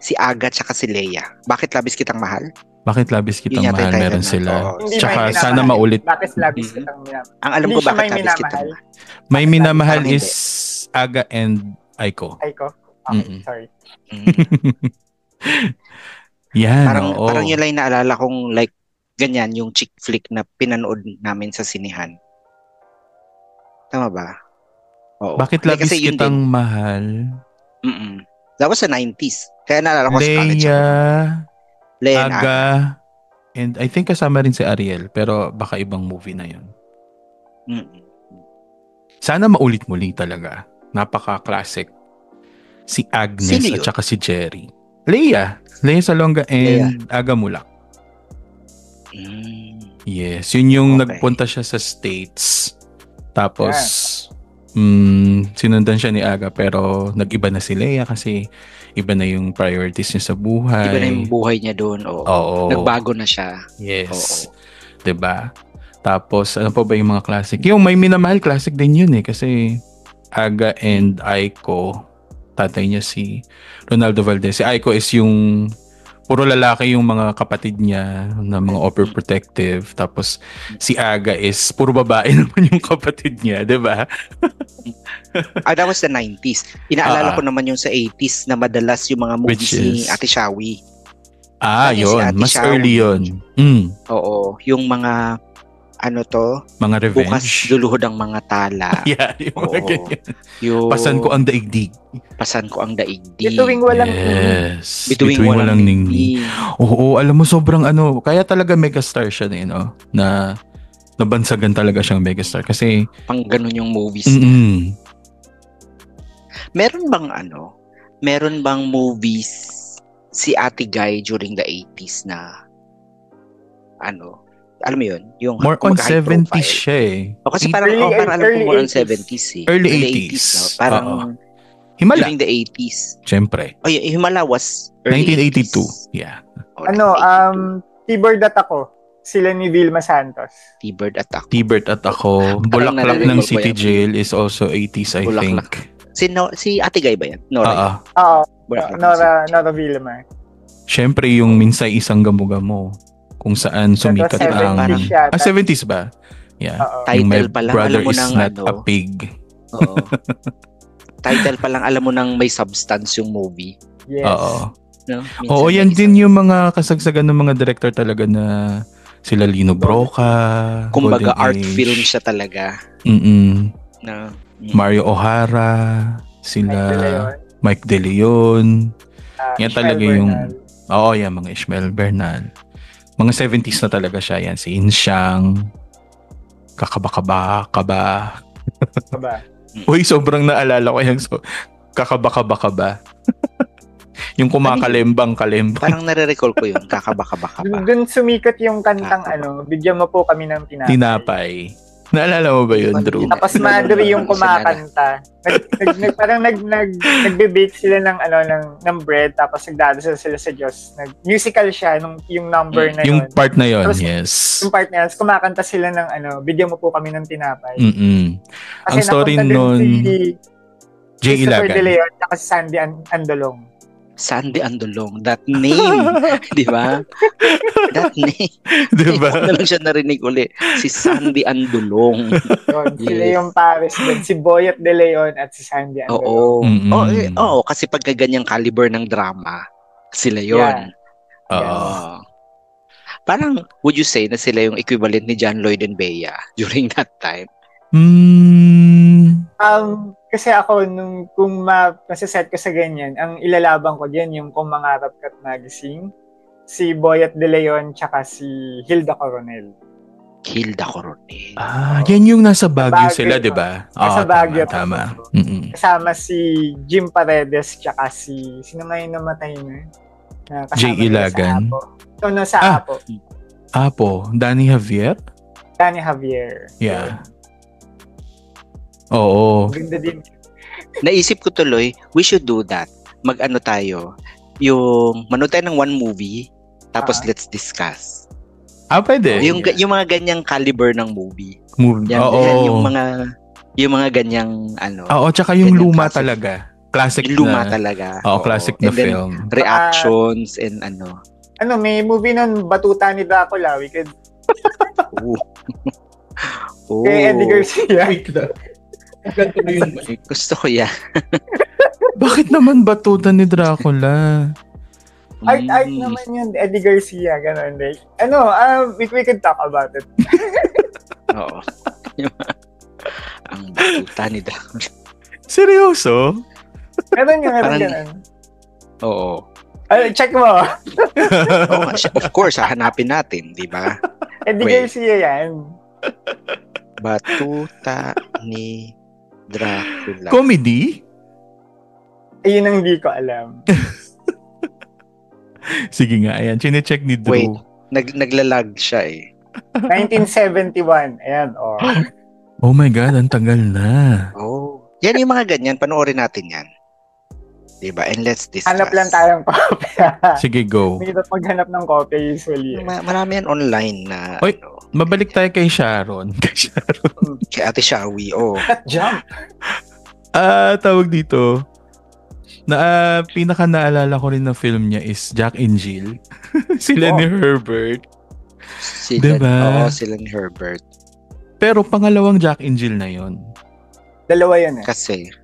si Aga tsaka si Leia. Bakit labis kitang mahal? Bakit labis kitang mahal? Meron sila. Tsaka sana maulit. Bakit labis kitang mahal? Ang alam ko bakit labis kitang mahal. May minamahal is Aga and Aiko. Aiko? Okay, sorry. Yan. Parang yun lang naalala kong like ganyan yung chick flick na pinanood namin sa sinihan. Tama ba? Oo. Bakit labis kitang mahal? That was the 90s. Kaya naalala ko Leia, Aga, and I think kasama rin si Ariel, pero baka ibang movie na yun. Sana maulit muli talaga. Napaka-classic. Si Agnes at saka si Jerry. Leia Salonga and Aga Mulak. Yes, yun yung nagpunta siya sa States. Tapos sinundan siya ni Aga, pero nag-iba na si Leia kasi iba na yung priorities niya sa buhay. Iba na yung buhay niya doon. Oo. Nagbago na siya. Yes. Oo. 'Di ba? Tapos ano pa ba yung mga classic? Yung May Minamahal, classic din yun kasi Aga and Aiko, tatay niya si Ronaldo Valdez. Si Aiko is yung puro lalaki yung mga kapatid niya na mga overprotective. Tapos si Aga is puro babae naman yung kapatid niya, 'di ba? That was the 90s. Inaalala ko naman yung sa 80s na madalas yung mga movies ni Ate Shawi. Yun. Si mas Shawi, early yun. Oo. Yung mga mga revenge. Bukas luluhod ang mga tala. Yeah, yung mga ganyan. Pasan ko ang daigdig. Bituing walang Bituing walang ningning. Oo, alam mo sobrang kaya talaga megastar siya na nabansagan talaga siyang megastar kasi pang ganun yung movies. Meron bang movies si Ate Guy during the 80s na alam mo yun? Yung more on 70s siya eh. Kasi parang alam ko more on 70s eh. Early 80s. Parang Himala. During the 80s. Siyempre. Himala was early 1982. 80s. Yeah. T-Bird at ako. Sila ni Vilma Santos. T-Bird at ako. Bulaklak ng City Jail is also 80s, I think. Si Ate Guy ba yan? Nora. Oo. Nora Vilma. Siyempre yung Minsay Isang Gamo-Gamo. Kung saan sumikat ang 70s ba? Yeah. Title my pa lang brother alam mo is not a pig. Oo. Title pa lang alam mo nang may substance yung movie. Yes. Oo, yan din yung mga kasagsagan ng mga director talaga na sila Lino Broca. Kumbaga art film siya talaga. Mario O'Hara, sila Mike De Leon. Yan talaga yung mga Ishmael Bernal. Mga 70s na talaga siya yan. Si Insyang, Kakaba. Uy, sobrang naalala ko yung Kakaba. Yung kumakalembang. Parang nare-recall ko yun, Kakaba. Doon sumikat yung kantang bigyan mo po kami ng tinapay. Naalala mo ba yun, Drew? Tapos Madre yung kumakanta. Parang nagbe-bake sila ng bread, tapos nagdadasal sila sa Diyos. Musical siya yung number na yun. Yung part na yun, tapos, yes. Yung part na yun, kumakanta sila ng bigyan mo po kami ng tinapay. Ang story nun, Jay Ilagan. Christopher De Leon at si Sandy Andolong. Sandy Andolong, that name, di ba? That name. Di ba? Na lang siya narinig uli. Si Sandy Andolong. Si Leon Paris, si Boyet De Leon at si Sandy Andolong. Oo, kasi pagka ganyang caliber ng drama, sila yun. Yeah. Parang, would you say na sila yung equivalent ni John Lloyd and Bea during that time? Kasi ako, kung masaset ko sa ganyan, ang ilalaban ko dyan yung Kung Mangarap Ka't Magising, si Boyet De Leon, tsaka si Hilda Coronel. Yan yung nasa Baguio sila, di ba? Nasa Baguio. Tama. Kasama si Jim Paredes, tsaka sino nga yung namatay na? Jay Ilagan. Sa Apo. Apo, Danny Javier? Danny Javier. Yeah. Oo. Ganda din. Naisip ko tuloy, we should do that. Mag-ano tayo, yung manood tayo ng one movie, tapos let's discuss. Pwede. Yung mga ganyang caliber ng movie. Yan, yung mga ganyang ano. Oo, tsaka yung luma talaga. Classic yung luma talaga. Classic na film. Reactions and ano. May movie nun, Batuta ni Dracula. We could... Kay Eddie Garcia. Gusto ko yan. Bakit naman Batuta ni Dracula? Art naman yun. Eddie Garcia. Ganun. We could talk about it. Oo. Ang Batuta ni Dracula. Seryoso? Meron ganun. Oo. Check mo. Of course, hahanapin natin, di ba? Eddie Garcia yan. Batuta ni Dracula. Comedy? Ayun ang hindi ko alam. Sige nga, ayan. Chine-check ni Drew. Wait, naglalag siya eh. 1971. Ayan, Oh my God, ang tagal na. Yan yung mga ganyan. Panoorin natin yan. Diba? And let's discuss. Hanap lang tayong kopya. Sige, go. Mahirap maghanap ng kopya usually. Marami yan online na. Oy, mabalik tayo kay Sharon. Kay Ate Shawi, Jump. Tawag dito. Pinaka naalala ko rin na film niya is Jack and Jill. Sila ni Herbert. Diba? Sila ni Herbert. Pero pangalawang Jack and Jill na yon. Dalawa yan eh. Kasi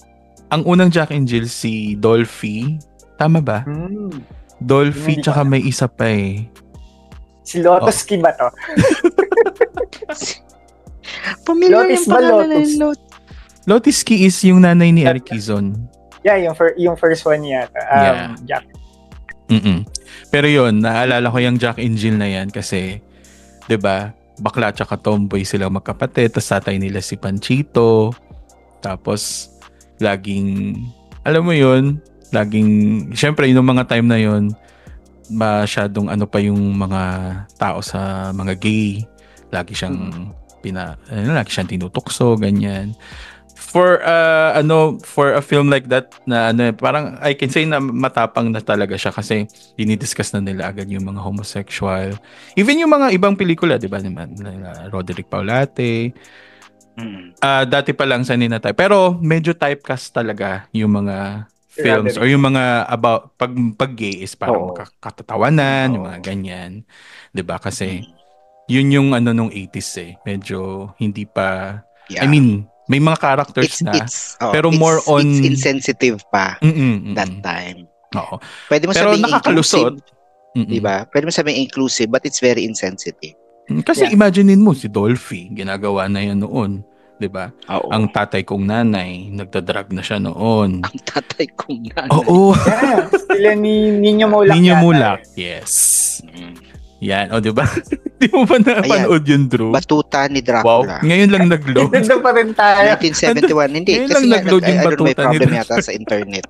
ang unang Jack and Jill si Dolphy. Tama ba? Dolphy tsaka may isa pa eh. Si Lotus Key ba to? Lotus ba Lotus? Lotus Key is yung nanay ni Eric Kizon. Yeah, yung first one yata. Jack. Pero yun, naalala ko yung Jack and Jill na yan kasi, 'di ba? Bakla tsaka tomboy silang magkapatid, tapos tatay nila si Panchito. Tapos laging, alam mo yun, syempre yung mga time na yun, masyadong pa yung mga tao sa mga gay. Lagi siyang lagi siyang tinutukso, ganyan. For a film like that na parang I can say na matapang na talaga siya kasi dinidiscuss na nila agad yung mga homosexual. Even yung mga ibang pelikula, 'di ba? Roderick Paulate. Dati pa lang sanay na tayo. Pero medyo typecast talaga yung mga films or yung mga about pag gay is parang katatawanan, yung mga ganyan. 'Di ba? Kasi yun yung nung 80s eh. Medyo hindi pa I mean, may mga characters pero more on it's insensitive pa that time. Oo. Pwede mo pero sabihin nakakalusot. Di ba? Pwede mo sabihin inclusive but it's very insensitive. Kasi imaginein mo si Dolphy, ginagawa na yan noon, 'di ba? Ang tatay kong nanay, nagdadrag na siya noon. Ang tatay kong nanay. Oo. Sila ni Nino Mulak. Nino Mulak, yes. Yan, 'di ba? Di mo ba napanood yun, Drew? Batuta ni Dracula. Wow, ngayon lang nag-load. Nandun pa rin tayo. 1971. Hindi, ngayon kasi lang nag-load yung Batuta may problem yata sa internet.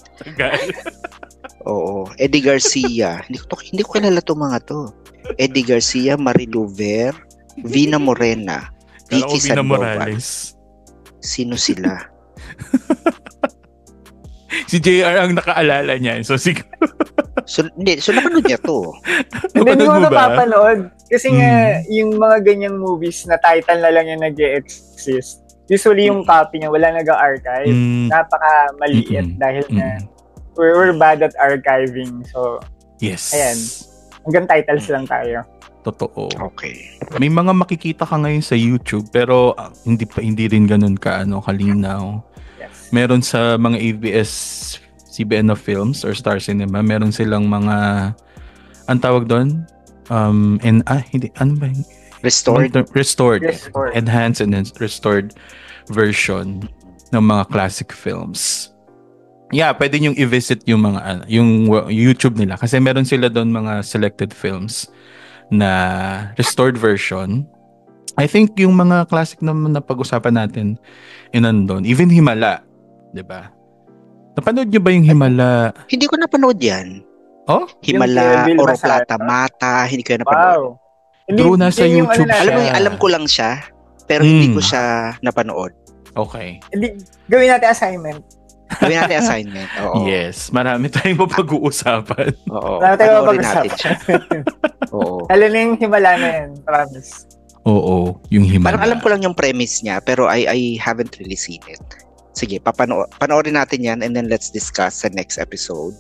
Oo. Eddie Garcia. Hindi ko kilala itong mga to. Eddie Garcia, Marilu Ver, Vina Morena, Vicky Sandoval. Sino sila? Si JR ang nakaalala niyan. So, So napanood niya to. Hindi mo napapanood. Kasi nga, yung mga ganyang movies na title na lang yung nag-exist. Usually yung copy niya, wala nag-archive. Napaka-maliit dahil nga we're bad at archiving. So, yes. Ayan. Hanggang titles lang tayo. Totoo. Okay. May mga makikita ka ngayon sa YouTube pero hindi rin ganun kalinaw. Yes. Meron sa mga ABS-CBN of Films or Star Cinema, meron silang mga ang tawag doon hindi ano ba yung restored. Enhanced and restored version ng mga classic films. Yeah, pwede nyo i-visit yung mga yung YouTube nila kasi meron sila doon mga selected films na restored version. I think yung mga classic na pag-usapan natin nandun. Even Himala, 'di ba? Napanood nyo ba yung Himala? Hindi ko napanood yan. Oh? Himala, Oro Plata Mata, hindi ko yan napanood. Wow. True, nasa YouTube siya. Alam mo, alam ko lang siya, pero hindi ko siya napanood. Okay. Gawin natin assignment. Oo. Yes, marami tayong mapag-uusapan. Oo. Marami tayong mapag-uusapan. Oo. Alam na yung himala na yan, promise. Oo, yung himala. Parang alam ko lang yung premise niya, pero I haven't really seen it. Sige, panoorin natin yan and then let's discuss sa next episode.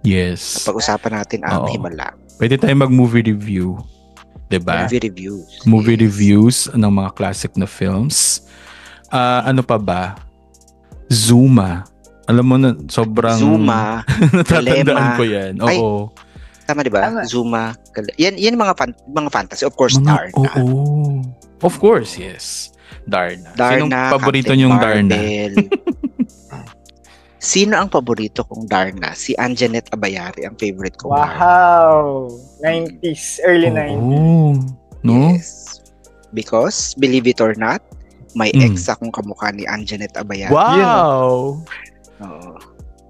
Yes. Pag-usapan natin ang himala. Pwede tayong mag-movie review. Diba? Movie reviews ng mga classic na films. Ano pa ba? Zuma. Alam mo na, sobrang... Zuma. natatandaan ko yan. Oo. Ay, tama diba? Zuma. Yan mga fantasy. Of course, Darna. Oo. Of course, yes. Darna. Sinong paborito Captain niyong Barbell. Sino ang paborito kong Darna? Si Anjanette Abayari ang favorite ko. Wow! 90s, early 90s. Oh, no? Yes. Because, believe it or not, may ex akong kamukha ni Anjanette Abayari. Wow!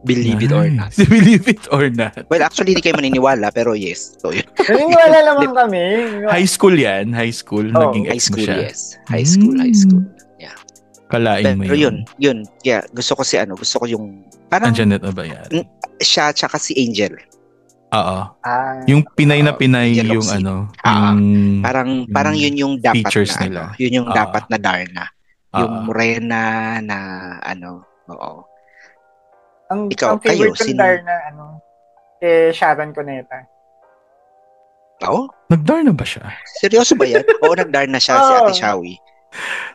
Believe it or not. Believe it or not. Well, actually, hindi kayo maniniwala, pero yes. So, yun. Naniniwala naman kami. High school yan. High school. Naging ex mo siya. Yes. High school. Yeah. Kalain mo yun. Pero yun. Yeah, gusto ko yung parang Anjanette Abayari. Siya tsaka si Angel. Oo. Yung Pinay na Pinay yung parang yun yung dapat features na nila. Yun yung dapat na Darna. Yung morena na oo. Ang kayo, favorite kong Darna, Sharon Cuneta. Oo? Nag-Darna ba siya? Seryoso ba yan? Oo, nag-Darna siya si Ate Shawi.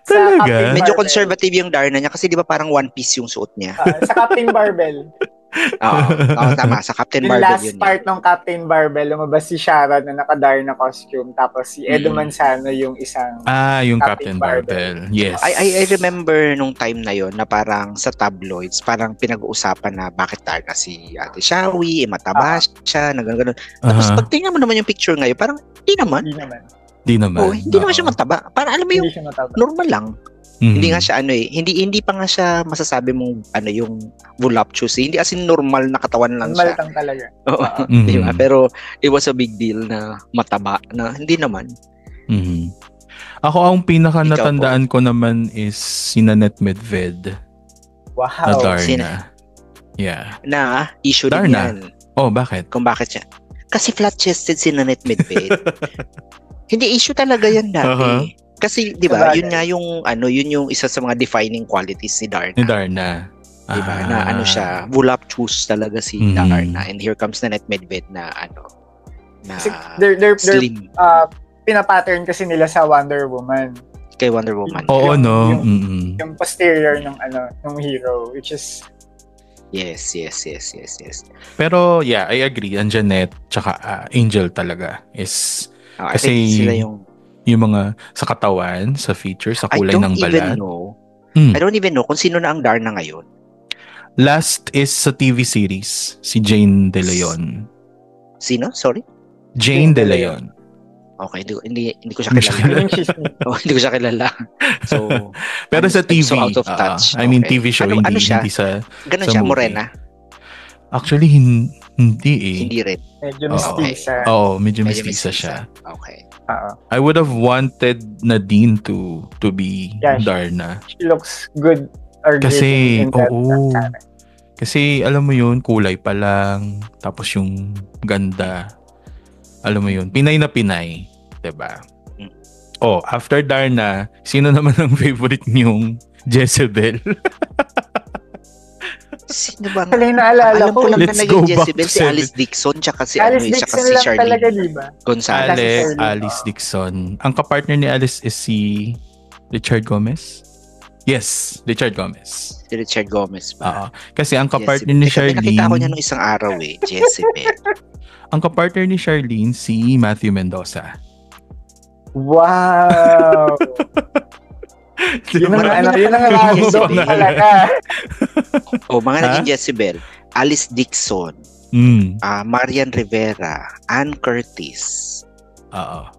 Talaga? Medyo conservative yung Darna niya kasi di ba parang one piece yung suot niya? Sa Captain Barbell. Oo, tama. Sa Captain Barbell yun. Yung last part ng Captain Barbell, lumabas si Sharon na naka-Darna costume, tapos si Edo Manzano yung isang yung Captain Barbell. Yes. I remember nung time na yon na parang sa tabloids, parang pinag-uusapan na bakit Darna si Ate Shawi, mataba siya, gano'n. Tapos pag tingnan mo naman yung picture ngayon, parang hindi naman. Hindi naman siya mataba. Parang alam mo yung normal lang. Hindi nga siya hindi pa nga siya masasabi mong yung voluptuous. Hindi as in normal na katawan lang siya. Normal lang talaga. Diba? Pero it was a big deal na mataba na hindi naman. Ako ang pinaka natandaan ko naman is si Nanette Medved. Wow. Na Darna. Yeah. Na issue din yan. Oh, bakit? Kung bakit siya. Kasi flat-chested si Nanette Medved. Hindi issue talaga yan dati. Kasi 'di ba, yun nga yung yun yung isa sa mga defining qualities ni Darna. Di ba? Na siya, voluptuous talaga si Darna. And here comes Nanette Medved na na they're slim. Pinapattern kasi nila sa Wonder Woman. Kay Wonder Woman. Oo, no. Yung posterior ng hero, which is Yes. Pero yeah, I agree. Anjanette tsaka Angel talaga is kasi sila yung mga sa katawan, sa features, sa kulay ng balat. I don't even know kung sino na ang Darna ngayon. Last is sa TV series, si Jane De Leon. Sino? Sorry? Jane De Leon. Okay, hindi ko siya kilala. Hindi ko siya kilala. So, pero sa TV, so out of touch. I mean TV show, hindi siya? Hindi sa ganun sa siya, movie. morena? Actually, hindi eh. Hindi rin. Medyo mistisa. Medyo mistisa siya. Okay. I would have wanted Nadine to be Darna. She looks good. Kasi, kasi alam mo yun, kulay pa lang. Tapos yung ganda. Alam mo yun, Pinay na Pinay. Diba? After Darna, sino naman ang favorite niyong Jezebel? Sino bang? Alam ko lang na naging Jezebel si Alice Dixon tsaka si Charlene talaga, diba? Gonzalez. Alice Dixon. Ang kapartner ni Alice is si Richard Gomez? Yes, Richard Gomez. Si Richard Gomez ba? Kasi ang kapartner ni Charlene... Nakita ko niya nung isang araw Jezebel. Ang kapartner ni Charlene si Matthew Mendoza. Wow! Yun ang random talaga. Mga naging Jezebel. Alice Dixon. Marian Rivera. Ann Curtis.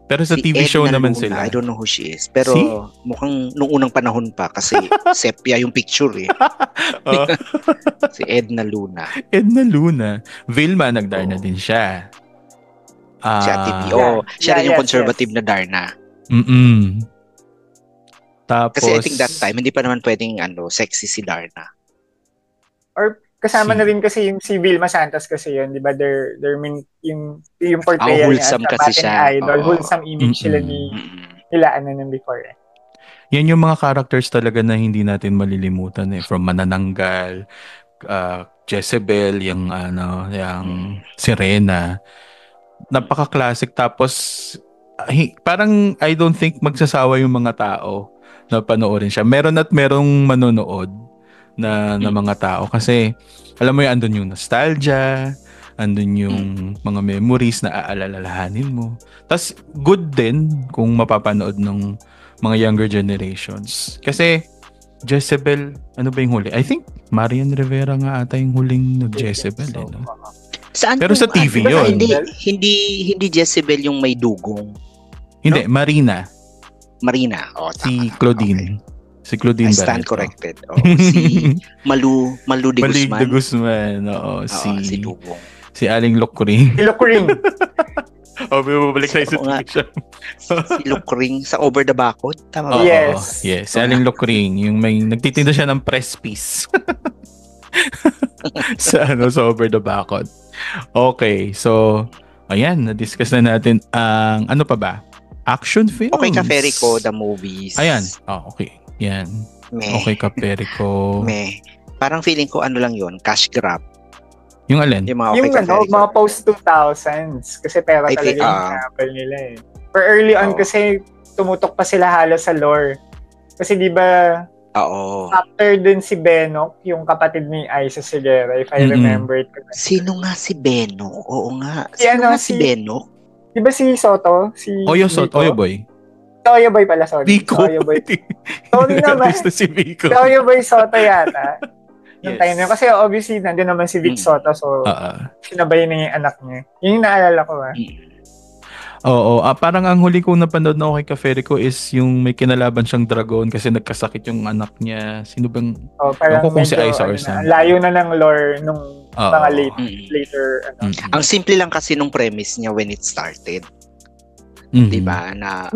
Pero sa si TV Edna show naman Luna, sila. I don't know who she is. Pero mukhang nung unang panahon pa kasi sepia yung picture Si Edna Luna. Vilma, nagdarna din siya. Si Ate B. Siya rin yung conservative na Darna. Tapos, kasi I think that time, hindi pa naman pwedeng sexy si Darna. Or kasama na rin kasi yung si Vilma Santos kasi yun, di ba? Yung portrayal niya wholesome kasi siya. Idol, wholesome image sila nila nung before. Yan yung mga characters talaga na hindi natin malilimutan From Manananggal, Jezebel, yung Sirena. Napaka-classic. Tapos, parang I don't think magsasawa yung mga tao na panoorin siya. Merong manonood na mga tao. Kasi, alam mo andun yung nostalgia, andun yung mga memories na aalalahanin mo. Tapos, good din kung mapapanood ng mga younger generations. Kasi, Jezebel, ano ba yung huli? I think, Marian Rivera nga ata yung huling nag-Jezebel. No? Pero sa TV yun. Hindi Jezebel yung may dugong. Hindi, Marina. Tama. Si Claudine. Okay. Si Claudine Barreto. I stand corrected. Si Malu de Guzman. Malig de Guzman. Si Dugong. Si Aling Lokring. Si Lokring. Bumabalik sa isip siya. Si Lokring sa Over the Bakod. Tama ba? Yes. Yes. Si Aling Lokring. Yung may nagtitinda siya ng press piece. sa Over the Bakod. Okay. So, ayan. Na-discuss na natin ang ano pa ba? Action films. Okay ka, Ferico, the movies. Ayan. Okay. Yan. Okay ka, Ferico. Parang feeling ko lang yun, cash grab. Yung alin? Yung mga post-2000s. Kasi pera talaga yung sample nila For early on kasi, tumutok pa sila halos sa lore. Kasi di ba, after dun si Benok, yung kapatid ni Aiza Segura, if I remember it. Sino nga si Benok? Oo nga. Sino nga si Benok? Di ba si Soto? Oyo Boy. Oyo Boy pala, sorry. Vico. Oyo Boy. Sorry naman. Si Vico. Oyo Boy Soto yata. Yes. Kasi obviously, nandun naman si Vic Soto. So, sinabay na yung anak niya. Yun yung naalala ko. Oo. Parang ang huli kong napanood na Okay ka, Ferico is yung may kinalaban siyang dragon kasi nagkasakit yung anak niya. Sino bang... parang kung si Aiza or something. Layo na ng lore nung mga later. Ang simple lang kasi nung premise niya when it started. Diba? Na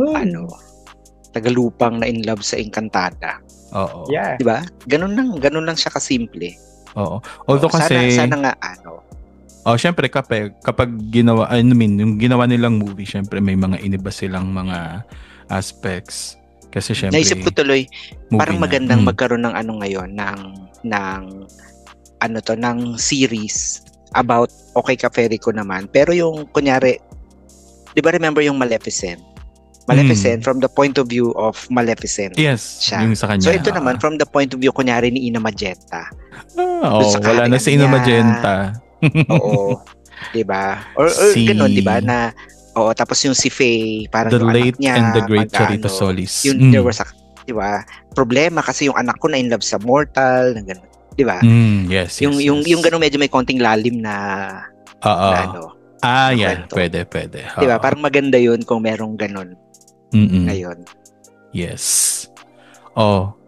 tagalupang na in love sa Encantada. Oo. Yeah. Diba? Ganun lang siya kasimple. Oo. Although kasi... Sana nga syempre kapag ginawa, yung ginawa nilang movie, syempre may mga iniba silang mga aspects. Kasi syempre... Naisip ko tuloy, parang magandang magkaroon ng ngayon, ng series about Okay ka, Ferico naman. Pero yung, kunyari, di ba remember yung Maleficent? Maleficent from the point of view of Maleficent. Yes, siya. yung sa kanya. So ito naman from the point of view kunyari ni Ina Magenta. Wala na si Ina Magenta. Oo. 'Di ba? Or ganoon 'di ba na tapos yung si Faye parang The yung Late anak niya, and the Great Charita Solis. Yung there was 'di ba? Problema kasi yung anak ko na in love sa mortal, ng gano'n. 'Di ba? Yes. Yung gano'n medyo may konting lalim na yan. Pwede. Diba? Parang maganda yun kung merong ganun. Ngayon. Yes.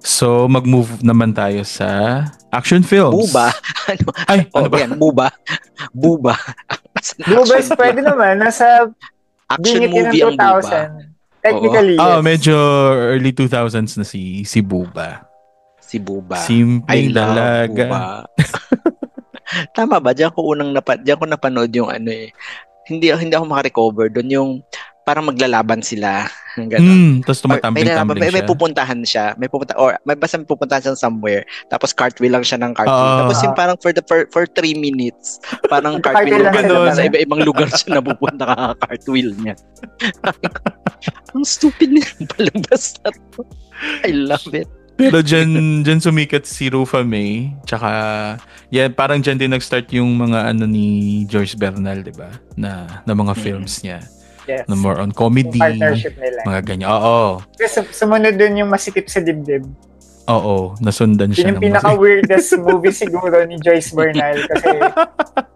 So mag-move naman tayo sa action films. Buba. Ano ba? Yan, Buba. Buba is pwede naman. Nasa action movie ang Buba. Technically, yes. Medyo early 2000s na si Buba. Si Buba. Simpleng dalaga. Buba. Tama ba? Diyan ko napanood yung Hindi ako makarecover doon yung parang maglalaban sila. Tapos tumatambling-tambling siya. May pupuntahan siya. May pupuntahan siya somewhere. Tapos cartwheel lang siya ng cartwheel. Tapos yung parang for 3 minutes, parang cartwheel lang siya sa iba-ibang lugar siya napupunta cartwheel niya. Ang stupid niya palabas na to. I love it. Pero dyan sumikat si Rufa May. Tsaka, parang dyan din nag-start yung mga ni Joyce Bernal, di ba? Na mga films niya. Yes. Na more on comedy. Yung partnership nila. Mga ganyan. Oo. Kasi sumunod dun yung Masikip sa Dibdib. Oo. Nasundan siya. Yung pinaka-weirdest movie siguro ni Joyce Bernal. Kasi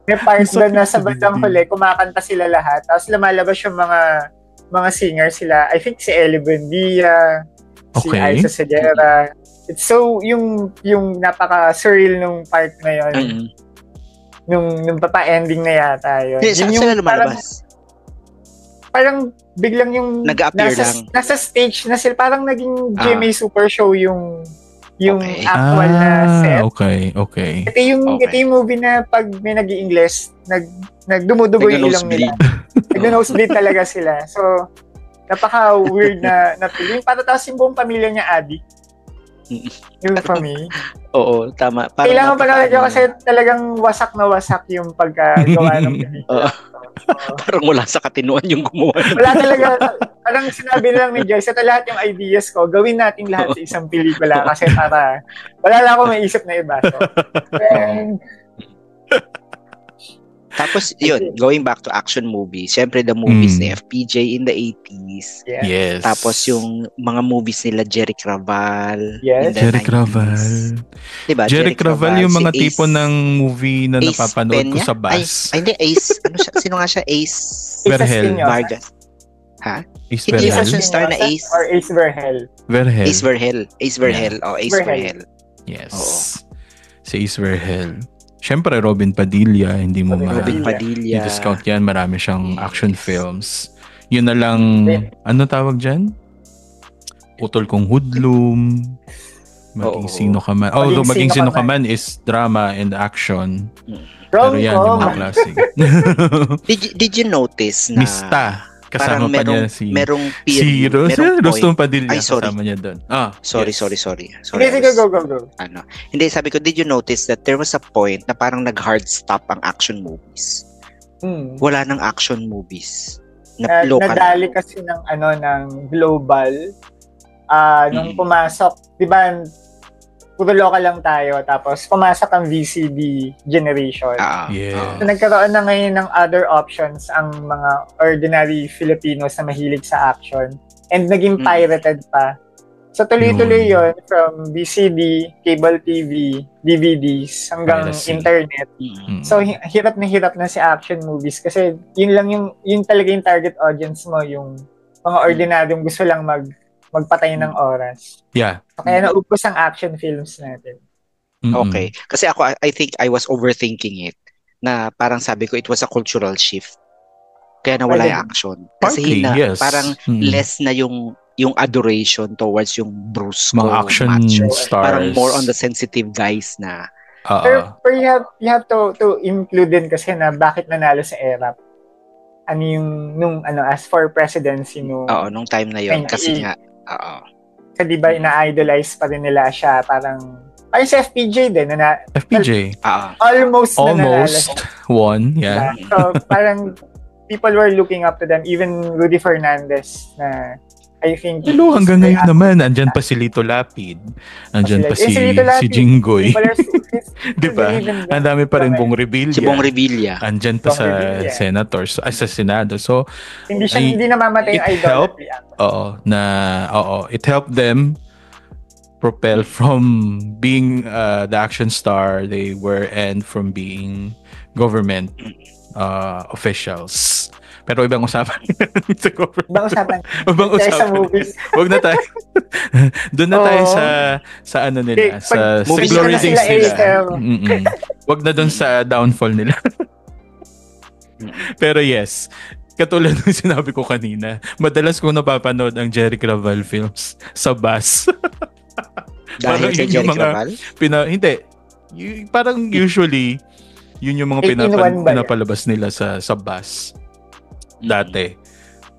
may part doon na sa bandang huli, kumakanta sila lahat. Tapos lumalabas yung mga singer sila. I think si Ellie Buendia, si Aiza Segura. It's so, yung napaka-surreal nung part na yun. Nung papa-ending na yata yun. Saan sila lumalabas? parang biglang yung nag-appear lang. Nasa stage na sila, parang naging GMA Super Show yung actual na set. Okay. Ito yung movie na pag may nag-i-English, nagdumudugo yung ilong nila. Nag-nosebleed talaga sila. So, napaka-weird na feeling. Para tapos yung buong pamilya niya, addict. Yung for me. Oo, tama. Kailangan pa naman yun kasi talagang wasak na wasak yung pagkagawa ng pelikula. Parang wala sa katinuan yung gumawa. Wala talaga. Parang sinabi lang ni Joyce, ito lahat yung ideas ko, gawin natin lahat sa isang pelikula kasi para wala lang ako may isip na iba. So, tapos, yun, going back to action movies, syempre the movies ni FPJ in the 80s. Yes. Tapos yung mga movies nila, Jerry Craval. Yes. Jerry Craval. Diba? Jerry Craval yung mga si tipo ng movie na Ace napapanood ko Peña? sa bus. Ay, hindi, Ace. Ano siya? Sino nga siya? Ace Verhel. Vargas. Ha? Ace Hindi Verhel? action star na Ace. Or Ace Verhel. Verhel. Ace Verhel. Ace Verhel. Yeah. Oh, Ace Verhel. Yes. Oo. Si Ace Verhel. Siyempre, Robin Padilla, hindi mo Robin Padilla. i-discount yan. Marami siyang action films. Yun na lang, ano tawag dyan? Utol Kong Hoodlum. Maging Sino Ka Man. Although Maging Sino Ka Man is drama and action. Pero yan, yung mga classic. Did you notice na Mista. Kasama pa niya si merong period, si Rostom Padilla. Ay, sorry. Kasama niya doon. Sorry. Sige, go. Hindi, sabi ko, did you notice that there was a point na parang nag-hard stop ang action movies? Wala nang action movies. Local. Nadali kasi ng global. Nung pumasok, di ba, puro local lang tayo. Tapos, pumasok ang VCD generation. So, nagkaroon na ngayon ng other options ang mga ordinary Filipinos na mahilig sa action. And naging pirated pa. So, tuloy-tuloy yun from VCD, cable TV, DVDs, hanggang internet. So, hirap na si action movies kasi yun talaga yung target audience mo, yung mga ordinaryong gusto lang magpatay ng oras. Yeah. So, kaya naubos ang action films natin. Okay. Kasi ako, I think I was overthinking it. Na parang sabi ko, it was a cultural shift. Kaya nawala yung action. Kasi parang less na yung adoration towards yung brusco. Mga action stars. Parang more on the sensitive guys na. Pero you have to include din kasi na bakit nanalo sa ERAP. Ano yung as for presidency nung time na yun. Kasi nga, kasi diba ina-idolize pa rin nila siya, parang si FPJ din FPJ almost nanalo won. Yeah. So parang people were looking up to them, even Rudy Fernandez na I think hanggang ngayon naman andyan pa si Lito Lapid, andyan pa si Jinggoy. Diba? Ang dami pa rin Bong Revilla. Si Bong Revilla. Andyan pa sa senators, sa Senado. So hindi namamatay yung idolatry. It helped them propel from being the action star they were and from being government officials. Pero ibang usapan sa government. Ibang usapan. Sa movies. Wag na tayo. Doon na tayo sa ano nila, sa glory days nila. Wag na doon sa downfall nila. Pero yes, katulad ng sinabi ko kanina, madalas kong napapanood ang Jerry Craval films sa bus. Dahil sa Jerry Craval? Hindi. Parang usually, yun yung mga pinapalabas nila sa bus. Dati.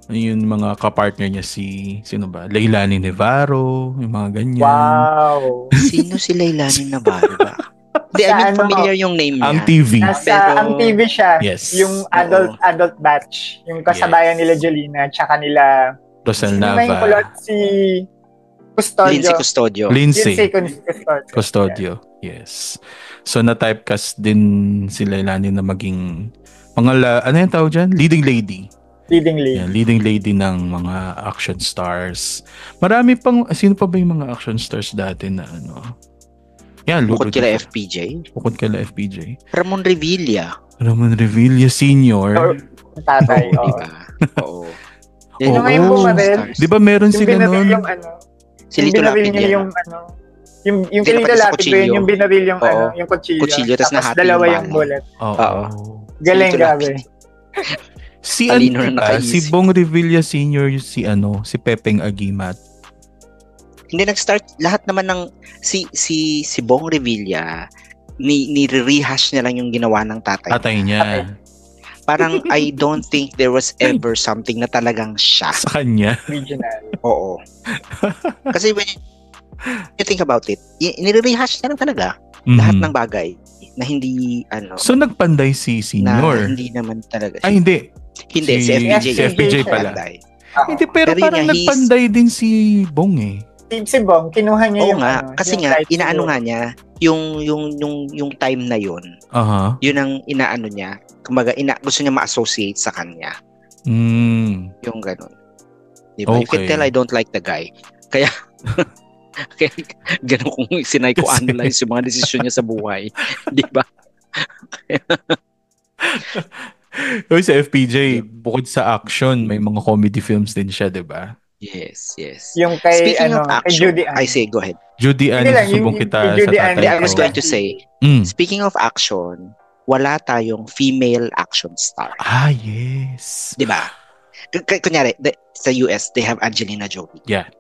Yung mga kapartner niya sino ba? Leilani Navarro, yung mga ganyan. Wow! Sino si Leilani Navarro ba? Hindi, I mean, familiar yung name niya. Ang TV. Ang TV siya. Yes. Yung adult batch. Yung kasabayan nila Jolina, tsaka nila Rosel Nava. Yung kulot si Custodio. Lindsay Custodio. Yes. So, na-typecast din si Leilani na maging ano yung tawag dyan? Leading lady. Yeah, leading lady ng mga action stars. Marami pang, sino pa ba yung mga action stars dati na ano? Yan, bukod kila FPJ? Ramon Revilla Sr. Tatay. Oo. Di ba meron sila noon? Si Lito Lapid yung yung Lito Lapid yung binaril yung yung kutsilyo. Tapos dalawa yung bullet. Oo. Galing, grabe. Si talino ano na ba? Si nakaisip. Bong Revilla Sr., si Pepeng Agimat. Hindi nag-start lahat naman ng si Bong Revilla ni-rehash niya lang yung ginawa ng tatay. Tatay niya. Parang I don't think there was ever something na talagang siya. Sa kanya. Original. Oo. Kasi when you think about it, ni-rehash niya lang talaga lahat ng bagay na hindi So nagpanday si Senior. Na hindi naman talaga siya. Ay hindi. Hindi, si FPJ. Si FPJ pala. Hindi, pero parang niya, nagpanday din si Bong eh. Si Bong, kinuha niya Oo yung nga, kasi yung nga, rights inaano siguro. nga niya, yung time na yun, yun ang inaano niya, kumbaga, gusto niya ma-associate sa kanya. Yung ganun. Diba? Okay. You can tell I don't like the guy. Kaya ganun kung sinay-ko-analyze yung mga desisyon niya sa buhay. Diba? Uy, sa FPJ, bukod sa action, may mga comedy films din siya, diba? Yes. Yung kay, Speaking of kay action, Judy Ann. I say, go ahead. Judy Ann, susubong kita Judy sa Ann, tatay I ko. was going to say, speaking of action, wala tayong female action star. Yes. Diba? Kunyari, sa US, they have Angelina Jolie. Yeah.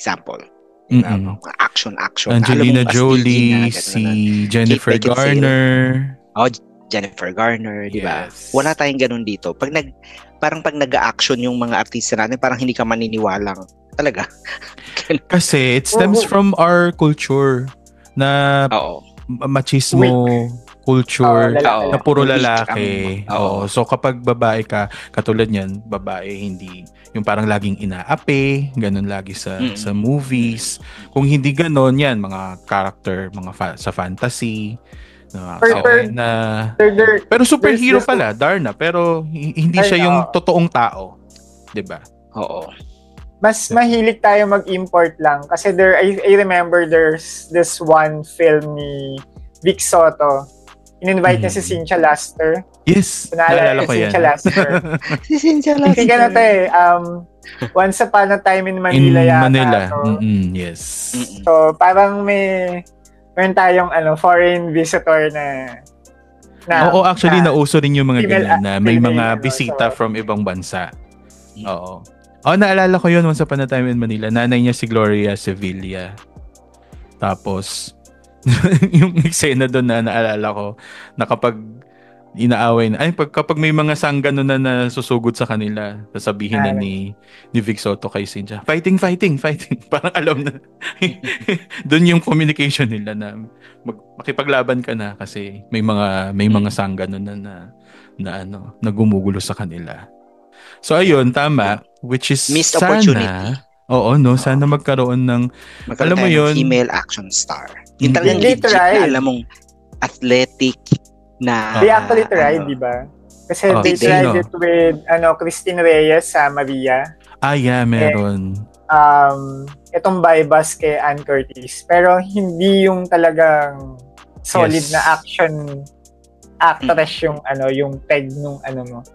Example. Diba? Action. Angelina Jolie, si Jennifer Garner. Jennifer Garner, diba? Yes. Wala tayong ganun dito. Parang pag nag-action yung mga artista natin, parang hindi ka maniniwalang talaga. Kasi it stems from our culture na machismo culture na puro lalaki. So kapag babae ka, katulad niyan, babae hindi yung parang laging inaapi, ganun lagi sa movies. Kung hindi ganun, yan mga character, sa fantasy. Pero superhero pala, Darna, pero hindi siya yung totoong tao. 'Di ba? Oo. Mas mahilig tayo mag-import lang kasi I remember there's this one film ni Vic Soto. In-invite niya si Cynthia Luster. Yes, naalala ko yan. Si Cynthia Luster. Kasi ganito Once Upon a Time in Manila yata. Manila. Yes. So, parang meron tayong foreign visitor na oo, actually nauso rin yung mga ganyan na may mga bisita from ibang bansa. Oo. Naalala ko yun Once Upon a Time in Manila. Nanay niya si Gloria Sevilla. Tapos yung eksena doon na naalala ko na kapag inaaway na kapag may mga sanggano na nasusugod sa kanila, sasabihin na ni Vic Soto kay Cynthia, fighting. Parang alam na. Doon yung communication nila na makipaglaban ka na kasi may mga sanggano na gumugulo sa kanila. So ayun, tama, which is missed sana opportunity. Sana magkaroon ng alam mo yun, female action star. Yung talagang legit na alam mong athletic na they actually tried, di ba? Kasi they tried it with Christine Reyes sa Maria. Yeah, meron. Itong Baybas kay Ann Curtis. Pero hindi yung talagang solid na action actress yung peg nung mo.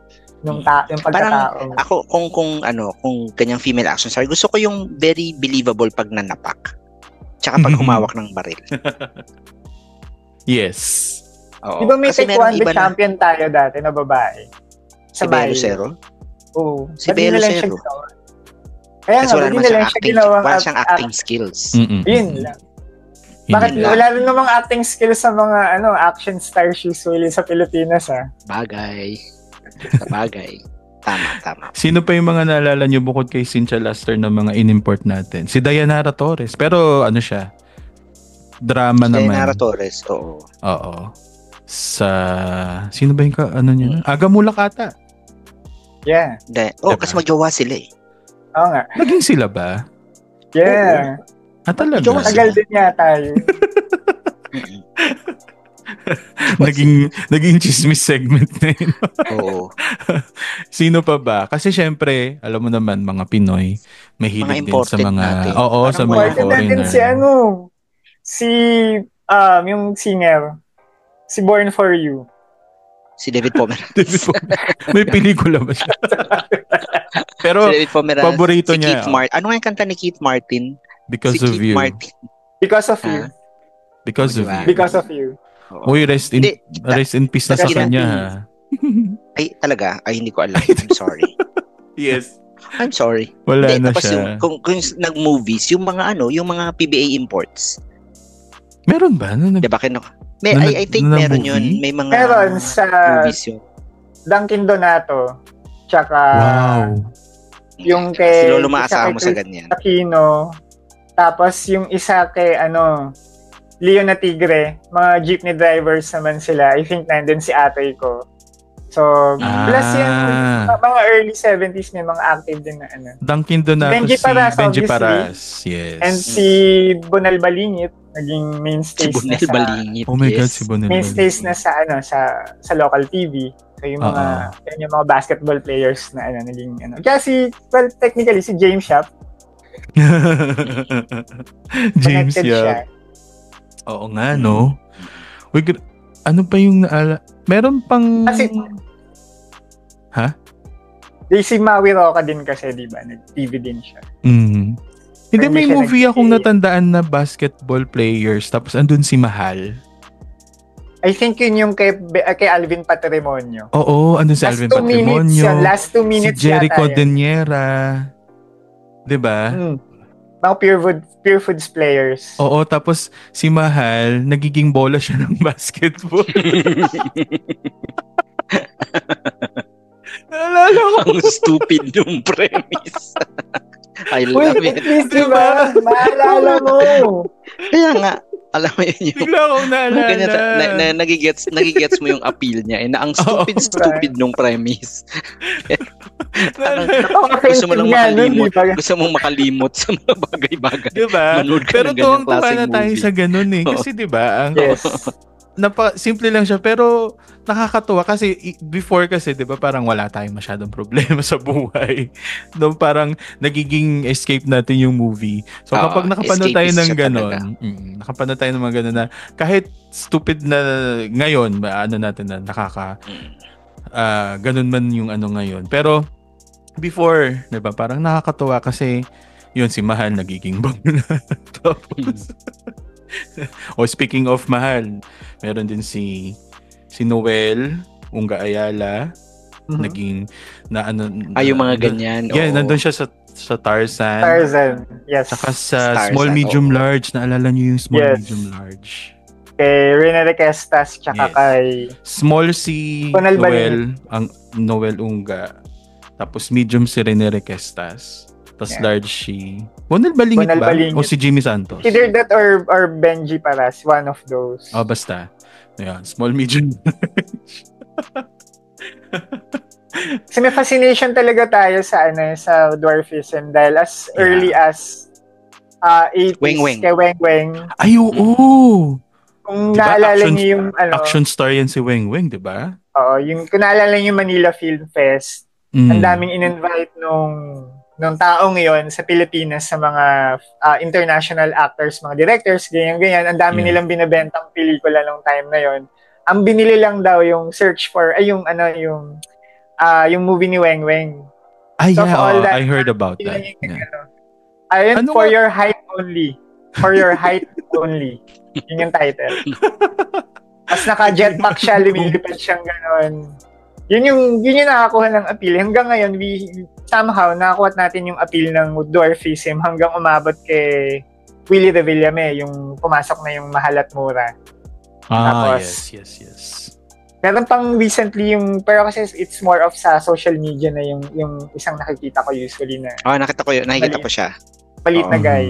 Yung pagkatao. Parang ako kung kanyang female action star, gusto ko yung very believable pag nanapak. Tsaka pag humawak ng baril. Yes. Oo. Di ba may taekwondo champion tayo dati na babae? Si Bea Lucero? Oo. Si Bea Lucero. Kaya nga, hindi na lang siya ginawang wala siyang acting skills. Yun lang. Bakit wala rin namang acting skills sa mga action stars usually sa Pilipinas Bagay. Tama. Sino pa yung mga naalala nyo bukod kay Cynthia Luster na mga in-import natin? Si Dayanara Torres. Pero siya? Drama naman. Dayanara Torres, oo. Oo. Sino ba yung niya? Aga Mulak ata. Yeah. Kasi magjowa sila Oo nga. Naging sila ba? Yeah. Talaga? Tagal din niya tayo. naging chismis segment na yun. Oo. Sino pa ba? Kasi syempre, alam mo naman, mga Pinoy, mahilig din sa mga natin. sa mga foreigner. Si yung singer, si Born For You. Si David Pomeranz. May pelikula ba siya? Pero si David Pomeranz, paborito niya. Keith Martin. Ano nga yung kanta ni Keith Martin? Because of You. Because of You. Because of You. Because of You. Uy, rest in peace na sa kanya. Ay, talaga? Ay, hindi ko alam. I'm sorry. Yes. I'm sorry. Wala Hindi, na tapos siya. kung nag-movies, yung mga PBA imports. Meron ba? Diba, I think meron movie? yun. May mga meron sa movies yun. Dunkin Donato. Tsaka yung Si kay Lolo maasama mo sa ganyan. Aquino. Tapos yung isa kay Leon na Tigre. Mga jeepney drivers naman sila. I think nandun si ate ko. So, plus yan, mga early 70s may mga active din na Dunkin Donato, Benji Paras, Benji Paras. Yes. And si Bonal Balingit, naging mainstays si Bonal Balingit. Oh my God, si Bonal Balingit. Mainstays na sa local TV. So, yung mga basketball players na naging Kaya technically, si James Yap. James Yap. Oo nga, no? Ano pa yung meron pang... Ha? Si Maui Roca din kasi, di ba? Nag-TV din siya. Hindi, may movie akong natandaan na basketball players tapos andun si Mahal. I think yun yung kay Alvin Patrimonio. Oo, andun si Alvin Patrimonio. Last 2 minutes si Jericho Deniera. Diba? Mga pure foods players. Oo, tapos si Mahal, nagiging bola siya ng basketball. Naalala ko. Ang stupid yung premise. I love it. Diba? Maalala mo. Kaya nga, alam mo yun yung... Bigla akong naalala. Nagigets mo yung appeal niya. Na ang stupid nung premise. Gusto mong makalimot sa mga bagay-bagay. Diba? Pero tuwang-tuwa na tayo sa ganun eh. Kasi diba, simple lang siya pero nakakatuwa kasi before kasi 'di ba parang wala tayong masyadong problema sa buhay. Doon parang nagiging escape natin yung movie. So kapag nakapanood tayo ng gano'n, nakapanood tayo ng mga gano'n na kahit stupid na ngayon, natin na ganun man yung ngayon. Pero before, 'di ba, parang nakakatuwa kasi yun si Mahal nagiging bang na. Tapos speaking of Mahal, meron din si Noel Unga Ayala, naging yung mga ganyan. Yeah, nandun siya sa Tarzan. Yes. Saka sa Small Medium Large, naalala niyo yung Small Medium Large. Kay Rene Requestas tsaka kay Small si Noel, ang Noel Unga. Tapos medium si Rene Requestas. Tapos large si Bonal Balingit ba? O si Jimmy Santos? Either that or Benji Paras, one of those. Basta. Ayan, small, medium. Kasi may fascination talaga tayo sa dwarfism dahil as early as 80s Weng-weng. kay Weng-weng. Ay, oo! Kung naalala niyo yung action star yan si Weng-weng, di ba? Oo, kung naalala niyo yung Manila Film Fest, ang daming in-invite nung taong yon sa Pilipinas sa mga international actors, mga directors, ganyan. Ang dami nilang binebentang pelikula nung time na yon. Ang binili lang daw yung search for, yung movie ni Weng Weng. So I heard about that. Ayun, For Your Height Only. For Your Height Only. Yun yung title. Mas naka-jetpack siya, lumilipad siyang ganon. Yun yung nakakuha ng appeal. Hanggang ngayon, somehow, nakakuha natin yung appeal ng dwarfism hanggang umabot kay Willie Revillame, yung pumasok na yung Mahal at Mura. Tapos, yes. Meron pang recently pero kasi it's more of sa social media na yung isang nakikita ko usually na. Nakita ko siya. Palit na guy.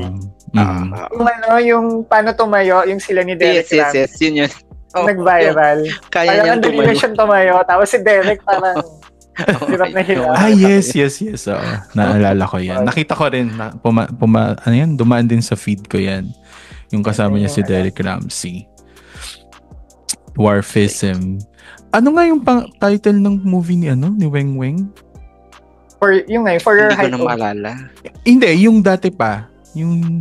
Yung paano tumayo, yung sila ni Derek Ram. Yes, yun. Nag-viral. Kaya niyang tumayo. Siyang tumayo. Tapos si Derek parang hirap na hirap. Yes. Naalala ko yan. Nakita ko rin. Dumaan din sa feed ko yan. Yung kasama niya si Derek Ramsey. Dwarfism. Ano nga yung title ng movie ni Weng Weng? For Your Height. Hindi ko na maalala. Hindi, yung dati pa. Yung...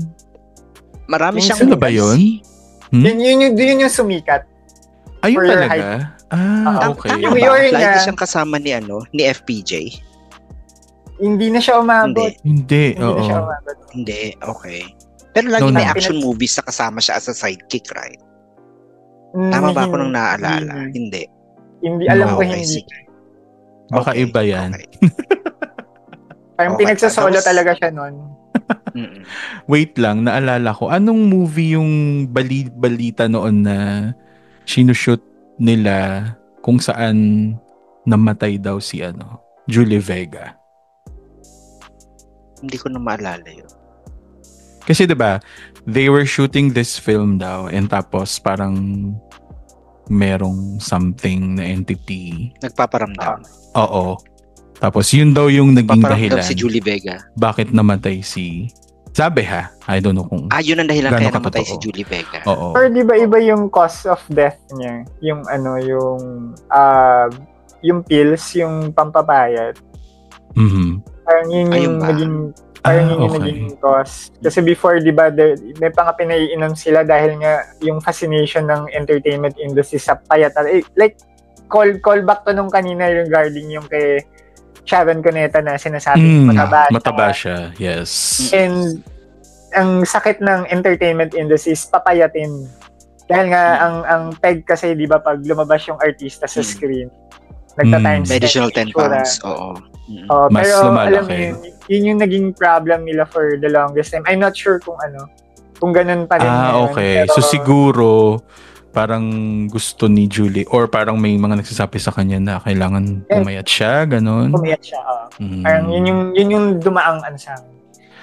Marami siyang ba yun? Yun yung sumikat. Ayun talaga? Okay. Lagi siyang kasama ni FPJ. Hindi na siya umabot. Hindi. Hindi, okay. Pero lagi may action movies na kasama siya as a sidekick, right? Tama ba ako nung naaalala? Hindi. Hindi, alam ko hindi. Baka iba yan. Okay. Parang pinagsasolo talaga siya nun. Wait lang, naalala ko. Anong movie yung balita noon na sinushoot nila kung saan namatay daw si Julie Vega? Hindi ko na maalala yun. Kasi 'di ba, they were shooting this film daw and tapos parang merong something na entity. Nagpaparamdam. Oo. Tapos yun daw yung naging dahilan. Si Julie Vega. Bakit namatay si... Sabi ha, I don't know kung... yun ang dahilan kaya namatay si Julie Vega. Oo. Or di ba iba yung cause of death niya? Yung yung pills, yung pampapayat. Mm-hmm. Parang yun yung naging... Parang yun yung naging cause. Kasi before, di ba, may pang pinaiinom sila dahil nga yung fascination ng entertainment industry sa payat. Like, call back to nung kanina regarding yung kay Sharon Cuneta na sinasabi mataba siya. Yes. And ang sakit ng entertainment industry is papayatin. Dahil nga ang peg kasi 'di ba pag lumabas yung artista sa screen, nagta-times additional 10 pounds. Oo. Mas pero lumalaki. Alam mo yun yung naging problem nila for the longest time. I'm not sure kung ganun pa rin. Okay. Pero, so siguro parang gusto ni Julie or parang may mga nagsasabi sa kanya na kailangan pumayat siya, ganun. Pumayat siya, Parang yun yung dumaang sa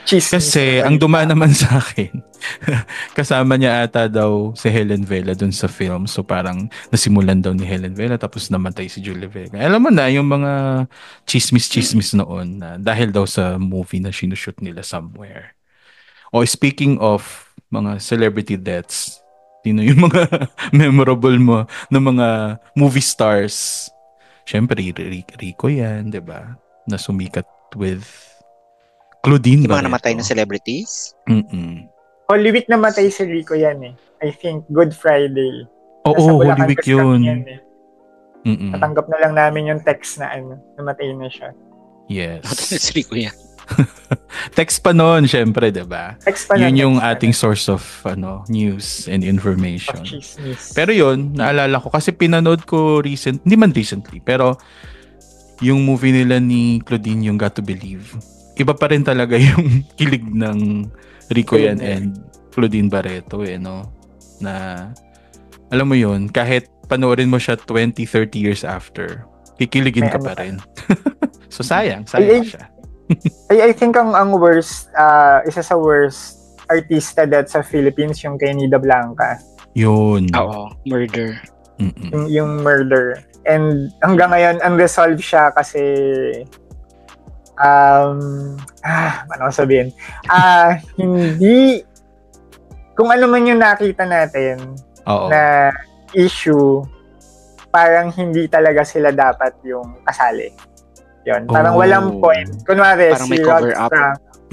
chismis. Kasi ang dumaan naman sa akin, kasama niya ata daw si Helen Vela dun sa film. So parang nasimulan daw ni Helen Vela tapos namatay si Julie Vega. Alam mo na yung mga chismis noon na dahil daw sa movie na sinushoot nila somewhere. Speaking of mga celebrity deaths, sino yung mga memorable mo ng mga movie stars? Siyempre, Rico yan, di ba? Na sumikat with Claudine Barreto. Yung mga namatay na celebrities? Holy Week namatay si Rico yan eh. I think Good Friday. Oo, Holy Week yun. Natanggap na lang namin yung text na namatay na siya. Yes. Namatay na si Rico yan. Text pa noon, syempre, 'di ba? Yun yung ating source of news and information. Pero yun, naalala ko kasi pinanood ko hindi man recently, pero yung movie nila ni Claudine, yung Got to Believe. Iba pa rin talaga yung kilig ng Rico yan and Claudine Barreto na alam mo yun, kahit panoorin mo siya 20-30 years after, kikiligin ka pa rin. So sayang siya. I think ang worst, isa sa worst artista death sa Philippines yung kay Nida Blanca. Yun. Oo, murder. Yung murder. And hanggang ngayon, unresolved siya kasi ano sabihin? Hindi, kung ano man yung nakita natin na issue, parang hindi talaga sila dapat yung kasali. Yun. Parang walang point. Kunwari, parang may cover up.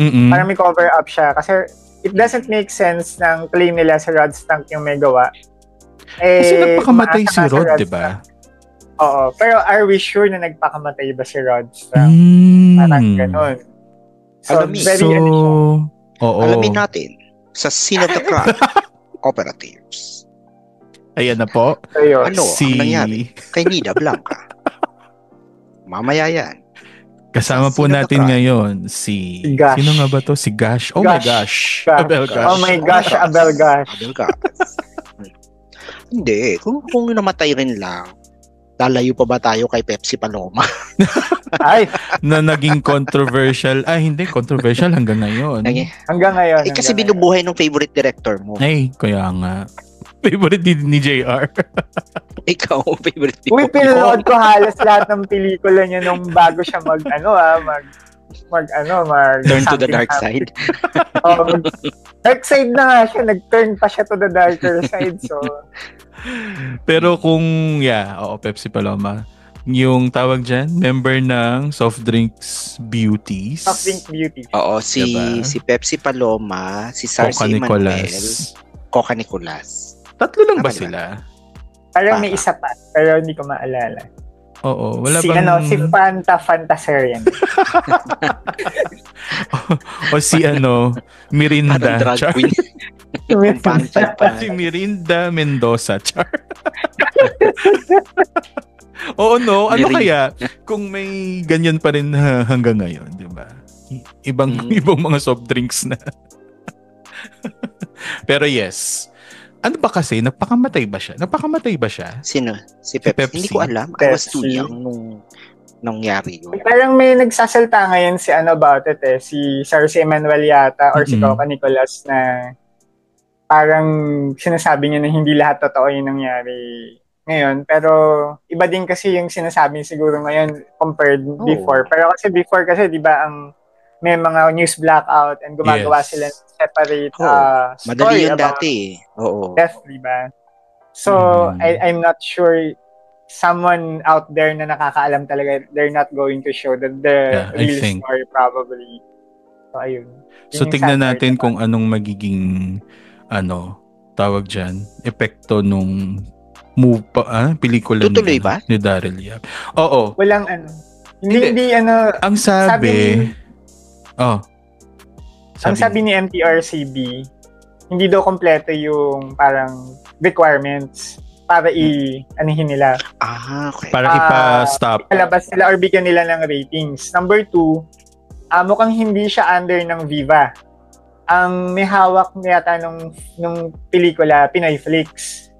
Parang may cover up siya. Kasi it doesn't make sense ng claim nila si Rod Stank yung may gawa. Kasi nagpakamatay si Rod, di ba? Oo. Pero are we sure na nagpakamatay ba si Rod Stank? Parang ganun. So, alamin natin sa Scene of the Crime Operatives. Ayan na po. Ano ang nangyari kay Nida Blanca? Mamaya yan. Kasama po natin ngayon si Gash. Sino nga ba to? Si Gash. My gosh. Abel Gash. Oh my gosh, Abel Gash. Hindi. Kung namatay rin lang, lalayo pa ba tayo kay Pepsi Paloma? Ay. Na naging controversial. Hindi. Controversial hanggang ngayon. Hanggang ngayon. Kasi binubuhay ng favorite director mo. Kaya nga. Favorite ni JR. Ikaw, favorite mo. Pinanood ko halos lahat ng pelikula niya nung bago siya mag Turn to the dark side. Dark side na nga siya. Nag-turn pa siya to the darker side. So. Pero kung, Pepsi Paloma, yung tawag dyan, member ng Soft Drinks Beauties. Soft Drink Beauties. Oo, si Pepsi Paloma, si Sarcy Manuel, Coca Nicolas. Tatlo lang ba sila? Parang may isa pa, pero hindi ko maalala. Oo, wala si Fanta Fantasarian. O si Mirinda. Drag queen. Si Mirinda Mendoza. Char. Oo, no? Ano kaya kung may ganyan pa rin hanggang ngayon, di ba? Ibang mga soft drinks na. Pero yes. Ano ba kasi? Napakamatay ba siya? Sino? Si Pepsi? Hindi ko alam. I was too young nung nangyari yun. Parang may nagsasalta ngayon si about it si Sarsi Emmanuel yata or si Coca Nicolas na parang sinasabi niya na hindi lahat totoo yung nangyari ngayon. Pero iba din kasi yung sinasabi siguro ngayon compared before. Pero kasi before kasi di ba may mga news blackout and gumagawa sila separate story madali yun dati. Oo. Death, di ba? So, I'm not sure someone out there na nakakaalam talaga, they're not going to show the real story probably. So, ayun. So, tignan natin kung anong magiging tawag dyan, epekto nung pelikula ni Daryl Yap. Oo. Walang Hindi ang sabi ang sabi ni MTRCB, hindi daw kompleto yung parang requirements para anihin nila. Okay. Para ipa-stop. Palabas nila or bigyan nila ng ratings. Number 2, mukhang hindi siya under ng Viva. Ang may hawak yata nung pelikula, Pinoyflix.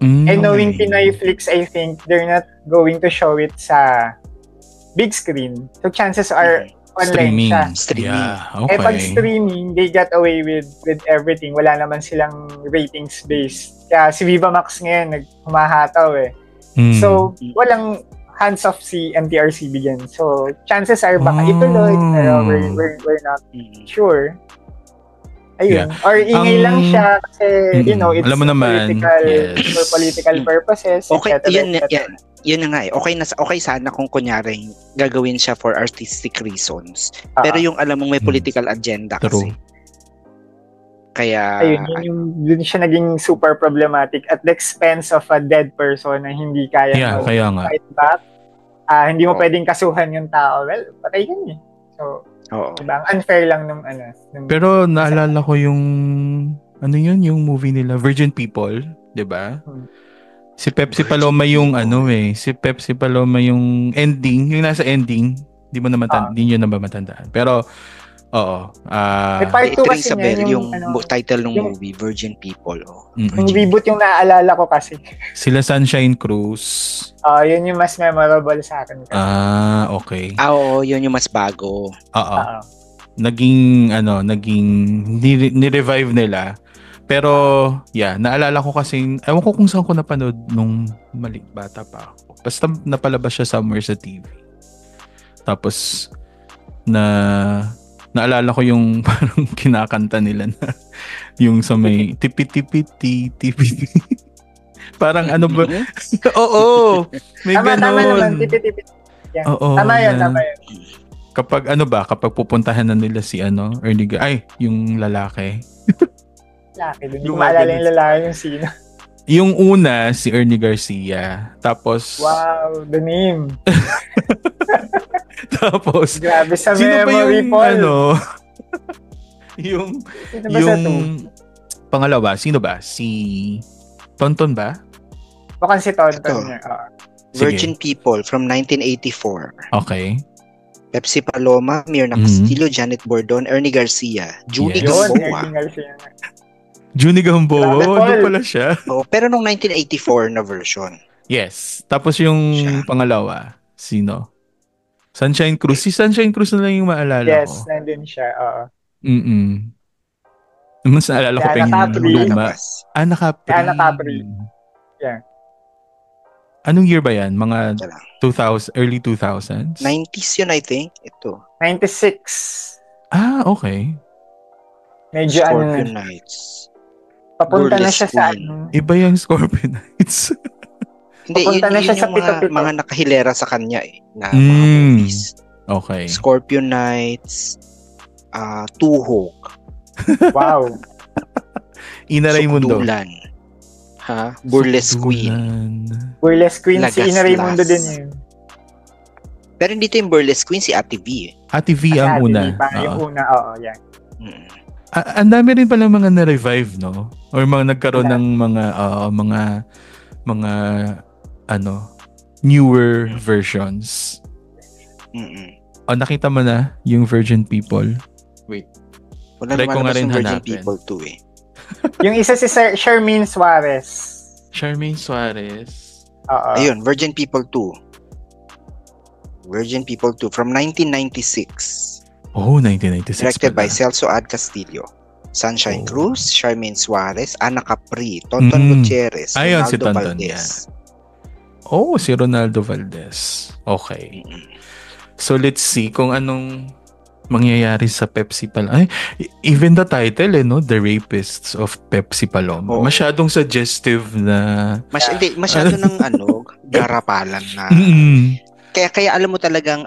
And knowing Pinoyflix, I think they're not going to show it sa big screen. So chances are online streaming. Yeah, okay. Pag streaming, they got away with everything. Wala naman silang ratings based. Kaya si Viva Max ngayon humahataw So walang hands off si MTRCB yan. So chances are baka ituloy, pero we're not sure. Ayun. Yeah. Or ingay lang siya kasi it's alam mo naman, for political purposes. Okay, yun na nga okay sana kung kunyari gagawin siya for artistic reasons. Pero yung alam mong may political agenda kasi. Kaya yun siya naging super problematic at the expense of a dead person na hindi kaya fight back. Hindi mo pwedeng kasuhan yung tao. Well, patay yan So, diba? Unfair lang nung Pero naalala ko yung yung movie nila Virgin People, 'di ba? Si Pepsi Paloma yung si Pepsi Paloma yung ending, yung nasa ending, hindi niyo na matandaan. Pero may part 2 kasi yung title ng movie Virgin People. Yung reboot yung naaalala ko kasi. Sila Sunshine Cruz. Yun yung mas memorable sa akin kasi. Okay. Yun yung mas bago. Naging ni-revive nila. Pero, naalala ko kasi, ewan ko kung saan ko napanood nung bata pa ako. Basta napalabas siya somewhere sa TV. Tapos, naalala ko yung parang kinakanta nila na yung sa may tipi-tipi-ti, tipi. Parang ano ba? Oo! May ganon. Tama naman, tipi-tipi. Yeah. Tama yun. Kapag kapag pupuntahan na nila si Ernie, yung lalaki. Hindi ko maalala yung lalaki yung sino. Yung una, si Ernie Garcia. Tapos... Wow, the name. Tapos... Grabe sa memory, Paul. Yung pangalawa, sino ba? Si Tonton ba? Mukhang si Tonton niya. Virgin People from 1984. Okay. Pepsi Paloma, Mirna Castillo, Janet Bordon, Ernie Garcia, Judy Gamboa. Judy Gamboa, ano pala siya? Pero nung 1984 na version. Yes. Tapos yung pangalawa, sino? Sunshine Cruz. Si Sunshine Cruz na lang yung maalala ko. Yes, nandun siya. Mas naalala ko pa yung luma. Ana Capri. Yeah. Anong year ba yan? Mga 2000, early 2000s? 90s yun, I think. Ito. 96. Okay. Medyo Scorpion Nights. Papunta na siya sa Iba yung Scorpion Nights. Hindi, papunta na siya sa mga nakahilera sa kanya na mga movies. Okay. Scorpion Nights, Tuhog. Wow. Ina Raimundo. Sukdulan. Burlesque Queen. Burlesque Queen, si Ina Raimundo din yun. Pero hindi ito yung Burlesque Queen, si Ate V. Ate V ang una. Yung una, yan. Ang dami rin pala mga na-revive, no? Or mga nagkaroon ng mga newer versions. Nakita mo na yung Virgin People? Wait. Wala naman naman yung Virgin People 2 eh. Yung isa si Charmaine Suarez. Charmaine Suarez. Ayun, Virgin People 2. Virgin People 2 from 1996. Oh, 1996 Directed by Celso Ad Castillo. Sunshine Cruz, Charmaine Suarez, Ana Capri, Tonton Gutierrez, Ayun, Ronaldo si Tonton Valdez. Si Ronaldo Valdez. Okay. So, let's see kung anong mangyayari sa Pepsi Paloma. Even the title, no? The Rapists of Pepsi Paloma. Masyadong suggestive na... Masyado ng garapalan na. Kaya alam mo talagang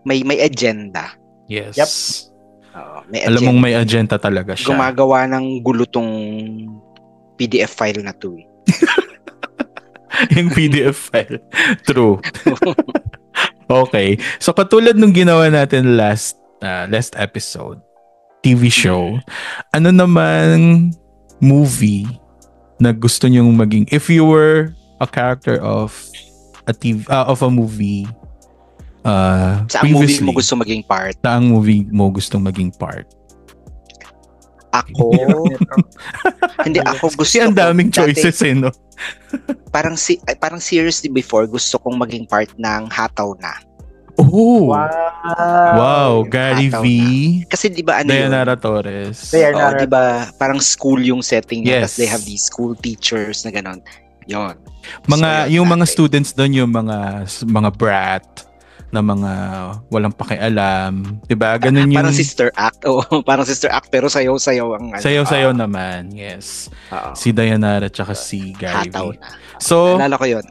may agenda. Yes. Yep. Alam mong may agenda talaga siya. Gumagawa ng gulutong PDF file na to. Yung PDF file. True. Okay. So katulad nung ginawa natin last episode, TV show, ano naman movie na gusto nyong maging, if you were a character of a movie, saan movie mo gusto maging part? Saan movie mo gustong maging part? Ako? Hindi, ako gusto ang daming choices no? Parang seriously before, gusto kong maging part ng Hataw Na. Oh! Wow! Gary V. Kasi di ba Dayanara Torres. Di ba parang school yung setting niya. Yes. They have these school teachers na gano'n. Yun. Mga students doon, yung mga brat, na mga walang pakialam, 'di ba? Ganun yung parang sister act. Parang sister act pero sayaw-sayaw ang sayaw-sayaw naman. Yes. Si Dayanara at saka si Gary V. So, naalala ko 'yon.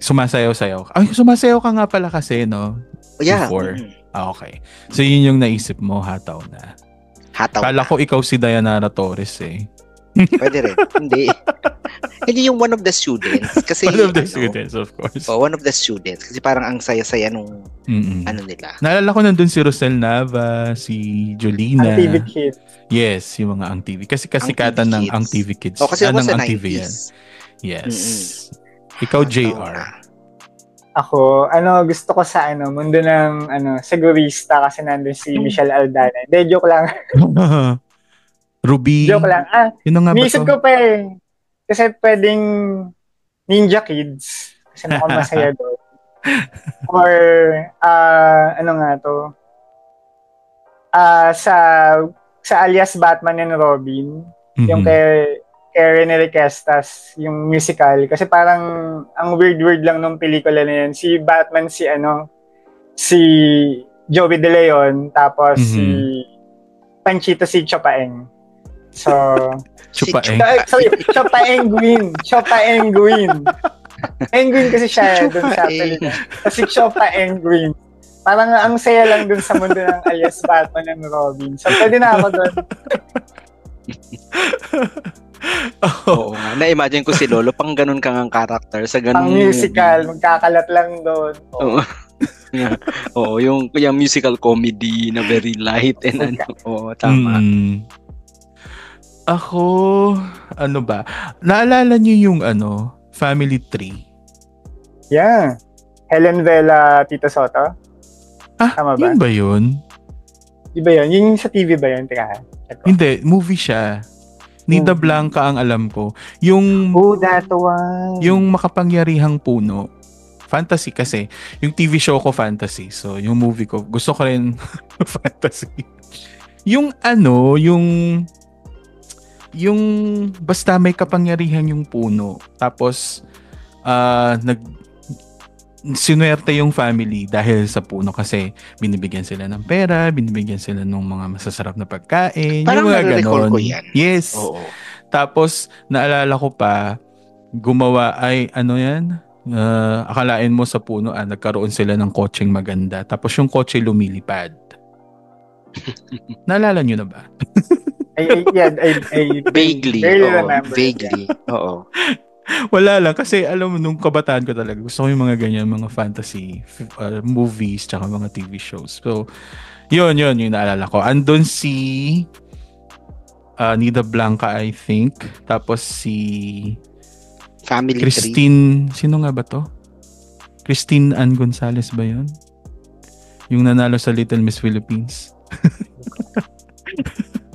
Sumasayaw-sayaw. Sumasayaw ka nga pala kasi, no? Yeah. Before. Okay. So, yun yung naisip mo, Hataw Na. Kala ko ikaw si Dayanara Torres eh. Pwede rin. Hindi yung one of the students. Kasi, one of the students, of course. One of the students. Kasi parang ang saya-saya nung nila. Naalala ko nandun si Rosel Nava, si Jolina. Ang TV Kids. Yes, yung mga Ang TV. Kasi kasikatan ng Ang TV Kids. Kasi ako sa 90s. TV yan. Yes. Ikaw, JR. Ako, gusto ko sa mundo ng segurista kasi nandun si Michelle Aldana. Hindi, joke lang. Ruby. Joke lang. Nisip ko pa eh. Kasi pwedeng Ninja Kids. Kasi masaya doon. Or, sa alias Batman and Robin, yung kay Rene Requestas, yung musical. Kasi parang, ang weird lang nung pelikula na yan. Si Batman, si Joey De Leon, tapos si Panchito, si Chopaeng. So, Chopaenguin. Penguin kasi siya doon sa pelikula. Kasi Chopaenguin. Parang ang saya lang doon sa mundo ng alias Batman and Robin. So, pwede na ako doon. Oo nga. Na-imagine ko si Lolo, pang ganun kang ang character sa ganun. Pang musical, magkakalat lang doon. Oo, yung musical comedy na very light and tama. Ako, ba? Naalala niyo yung Family Tree? Yeah. Helen Vela, Tito Soto? Tama ba? Yun ba yun? Iba yun? Yung sa TV ba yun? Teka. Hindi, movie siya. Nida Blanca ang alam ko. Yung that one. Yung Makapangyarihang Puno. Fantasy kasi. Yung TV show ko fantasy. So, yung movie ko, gusto ko rin fantasy. Yung basta may kapangyarihan yung puno. Tapos, sinuwerte yung family dahil sa puno kasi binibigyan sila ng pera, binibigyan sila ng mga masasarap na pagkain. Parang yung mga ganon. ko yan. Yes. Oo. Tapos, naalala ko pa, gumawa ay, akalain mo sa puno, nagkaroon sila ng kotseng maganda. Tapos yung kotse lumilipad. Naalala nyo na ba? I vaguely. Vaguely. Oo. Wala lang. Kasi alam mo, nung kabataan ko talaga, gusto ko yung mga ganyan, mga fantasy movies, tsaka mga TV shows. So, yun, yung naalala ko. Andun si Nida Blanca, I think. Tapos si Family Christine, sino nga ba to? Christine Ann Gonzalez ba yun? Yung nanalo sa Little Miss Philippines.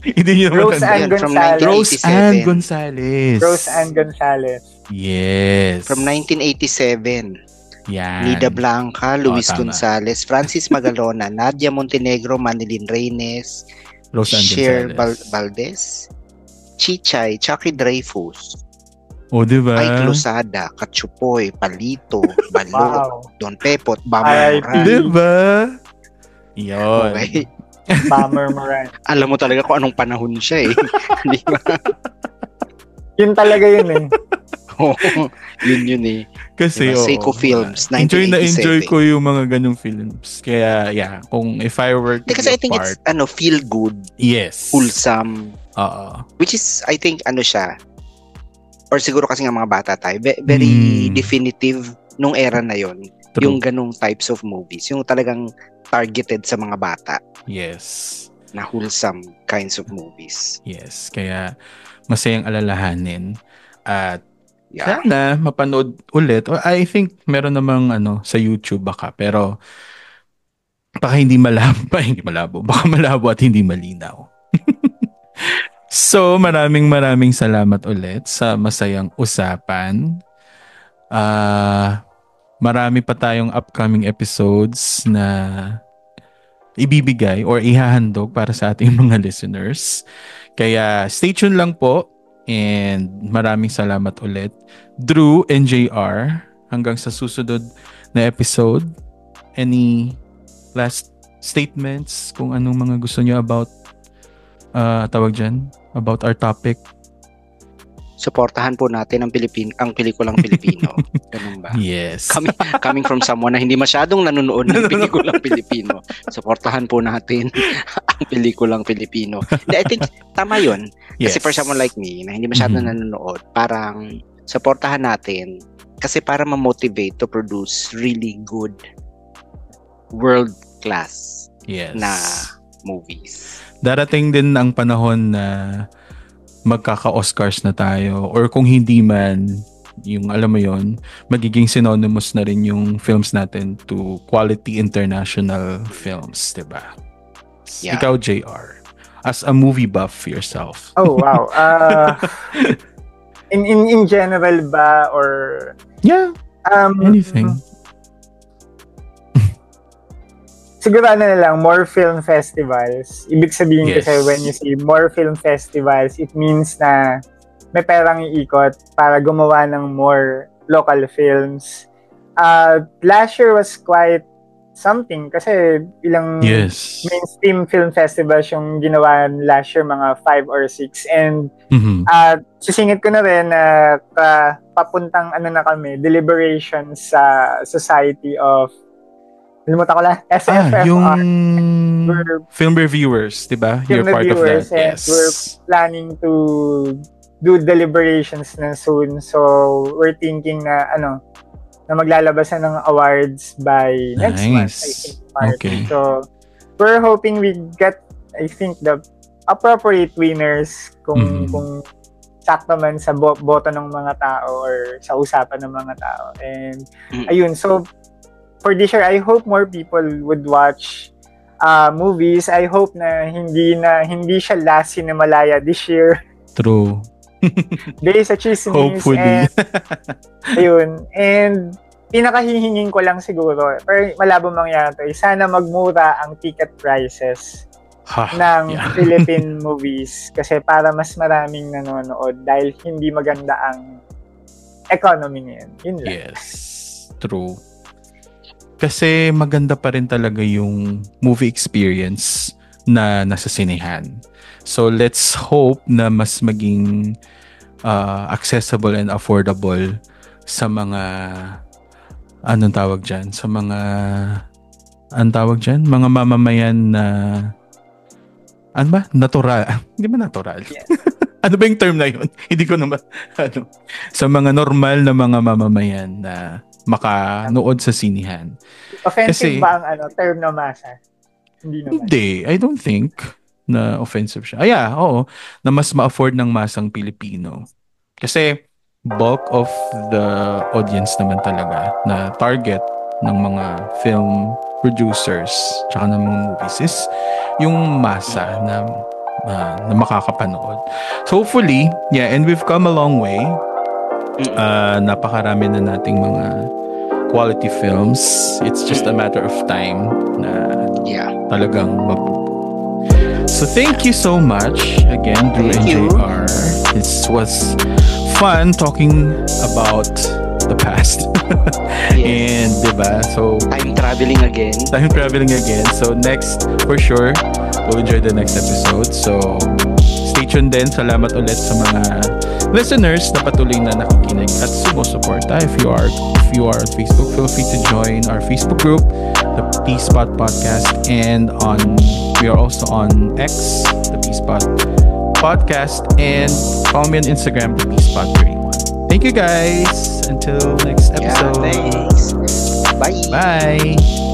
Hindi niyo Rose Ann Gonzalez. Rose Ann Gonzalez. Rose Ann Gonzalez. Yes. From 1987. Yan. Nida Blanca, Luis Gonzalez, Francis Magalona, Nadia Montenegro, Manilyn Reynes, Rose Ann Cher Gonzalez. Valdez, Chichay, Chucky Dreyfus, diba? Mike Losada, Katsupoy, Palito, Balot, Don Pepot, Bammer Moran. Diba? Yun. Okay. Bammer Moran. Alam mo talaga kung anong panahon siya eh. Di ba? Yun talaga yun eh. Yun eh. Kasi Seiko Films, 1987. Enjoy na enjoy ko yung mga ganong films. Kaya yeah, kung if I were to kasi I think it's feel good. Yes. Wholesome. Which is I think siya, or siguro kasi nga mga bata tayo, very definitive nung era na yon. Yung ganong types of movies, yung talagang targeted sa mga bata. Yes. Na wholesome kinds of movies. Yes. Kaya masayang alalahanin at sana mapanood ulit. Or I think meron namang sa YouTube baka, pero baka hindi malabo. Baka malabo at hindi malinaw. So, maraming salamat ulit sa masayang usapan. Marami pa tayong upcoming episodes na ibibigay or ihahandog para sa ating mga listeners. Kaya stay tuned lang po and maraming salamat ulit. Drew and JR, hanggang sa susunod na episode. Any last statements kung anong mga gusto nyo about about our topic? Suportahan po natin ang pelikulang Pilipino. Ganun ba? Yes. Coming from someone na hindi masyadong nanonood ng pelikulang Pilipino, suportahan po natin ang pelikulang Pilipino. I think tama yun. Kasi for someone like me na hindi masyadong nanonood, parang suportahan natin kasi para ma-motivate to produce really good world-class na movies. Darating din ang panahon na magkaka-Oscars na tayo, or kung hindi man, yung alam mo yon, magiging synonymous na rin yung films natin to quality international films, diba? Yeah. Ikaw, JR, as a movie buff yourself. Oh, wow. In general ba, or anything? Siguro na lang, more film festivals. Ibig sabihin kasi when you say more film festivals, it means na may perang iikot para gumawa ng more local films. Last year was quite something kasi ilang mainstream film festivals yung ginawa last year, mga 5 or 6. And sisingit ko na rin na papuntang na kami, deliberations sa Society of Limutan ko lang. SFFR. Yung film reviewers, diba? You're part of that. Yes. We're planning to do deliberations na soon. So, we're thinking na na maglalabas na ng awards by next month. I think March. Okay. So, we're hoping we get, I think, the appropriate winners kung sakto man sa boto ng mga tao or sa usapan ng mga tao. And, ayun. So, for this year, I hope more people would watch movies. I hope na hindi siya last Cinemalaya this year. True. Based sa chismis. Hopefully. And, ayun. And pinakahihingin ko lang siguro, pero malabo mangyari, sana magmura ang ticket prices ng Philippine movies. Kasi para mas maraming nanonood dahil hindi maganda ang economy niyan. Yun lang. Yes. True. Kasi maganda pa rin talaga yung movie experience na nasa sinehan. So let's hope na mas maging accessible and affordable sa mga mga mamamayan na natural. Hindi ba natural? Yeah. Ano ba yung term na yun? Hindi ko naman sa mga normal na mga mamamayan na makanood sa sinihan. Offensive ba ang term na masa? Hindi naman. Hindi, I don't think na offensive siya. Oo, na mas ma-afford ng masang Pilipino. Kasi bulk of the audience naman talaga na target ng mga film producers tsaka ng mga movies is yung masa na makakapanood. So hopefully, and we've come a long way. Napakarami na nating mga quality films. It's just a matter of time na talagang mabubuo. So thank you so much again, Drew and JR. This was fun talking about the past. And diba, so time traveling again. So next, for sure, we'll enjoy the next episode. So stay tuned din. Salamat ulit sa mga listeners na patuloy na nakikinig at sumusuporta. If you are on Facebook, feel free to join our Facebook group, the P-Spot Podcast, and we are also on X, the P-Spot Podcast, and follow me on Instagram, the P-Spot31. Thank you guys. Until next episode. Thanks. Bye. Bye.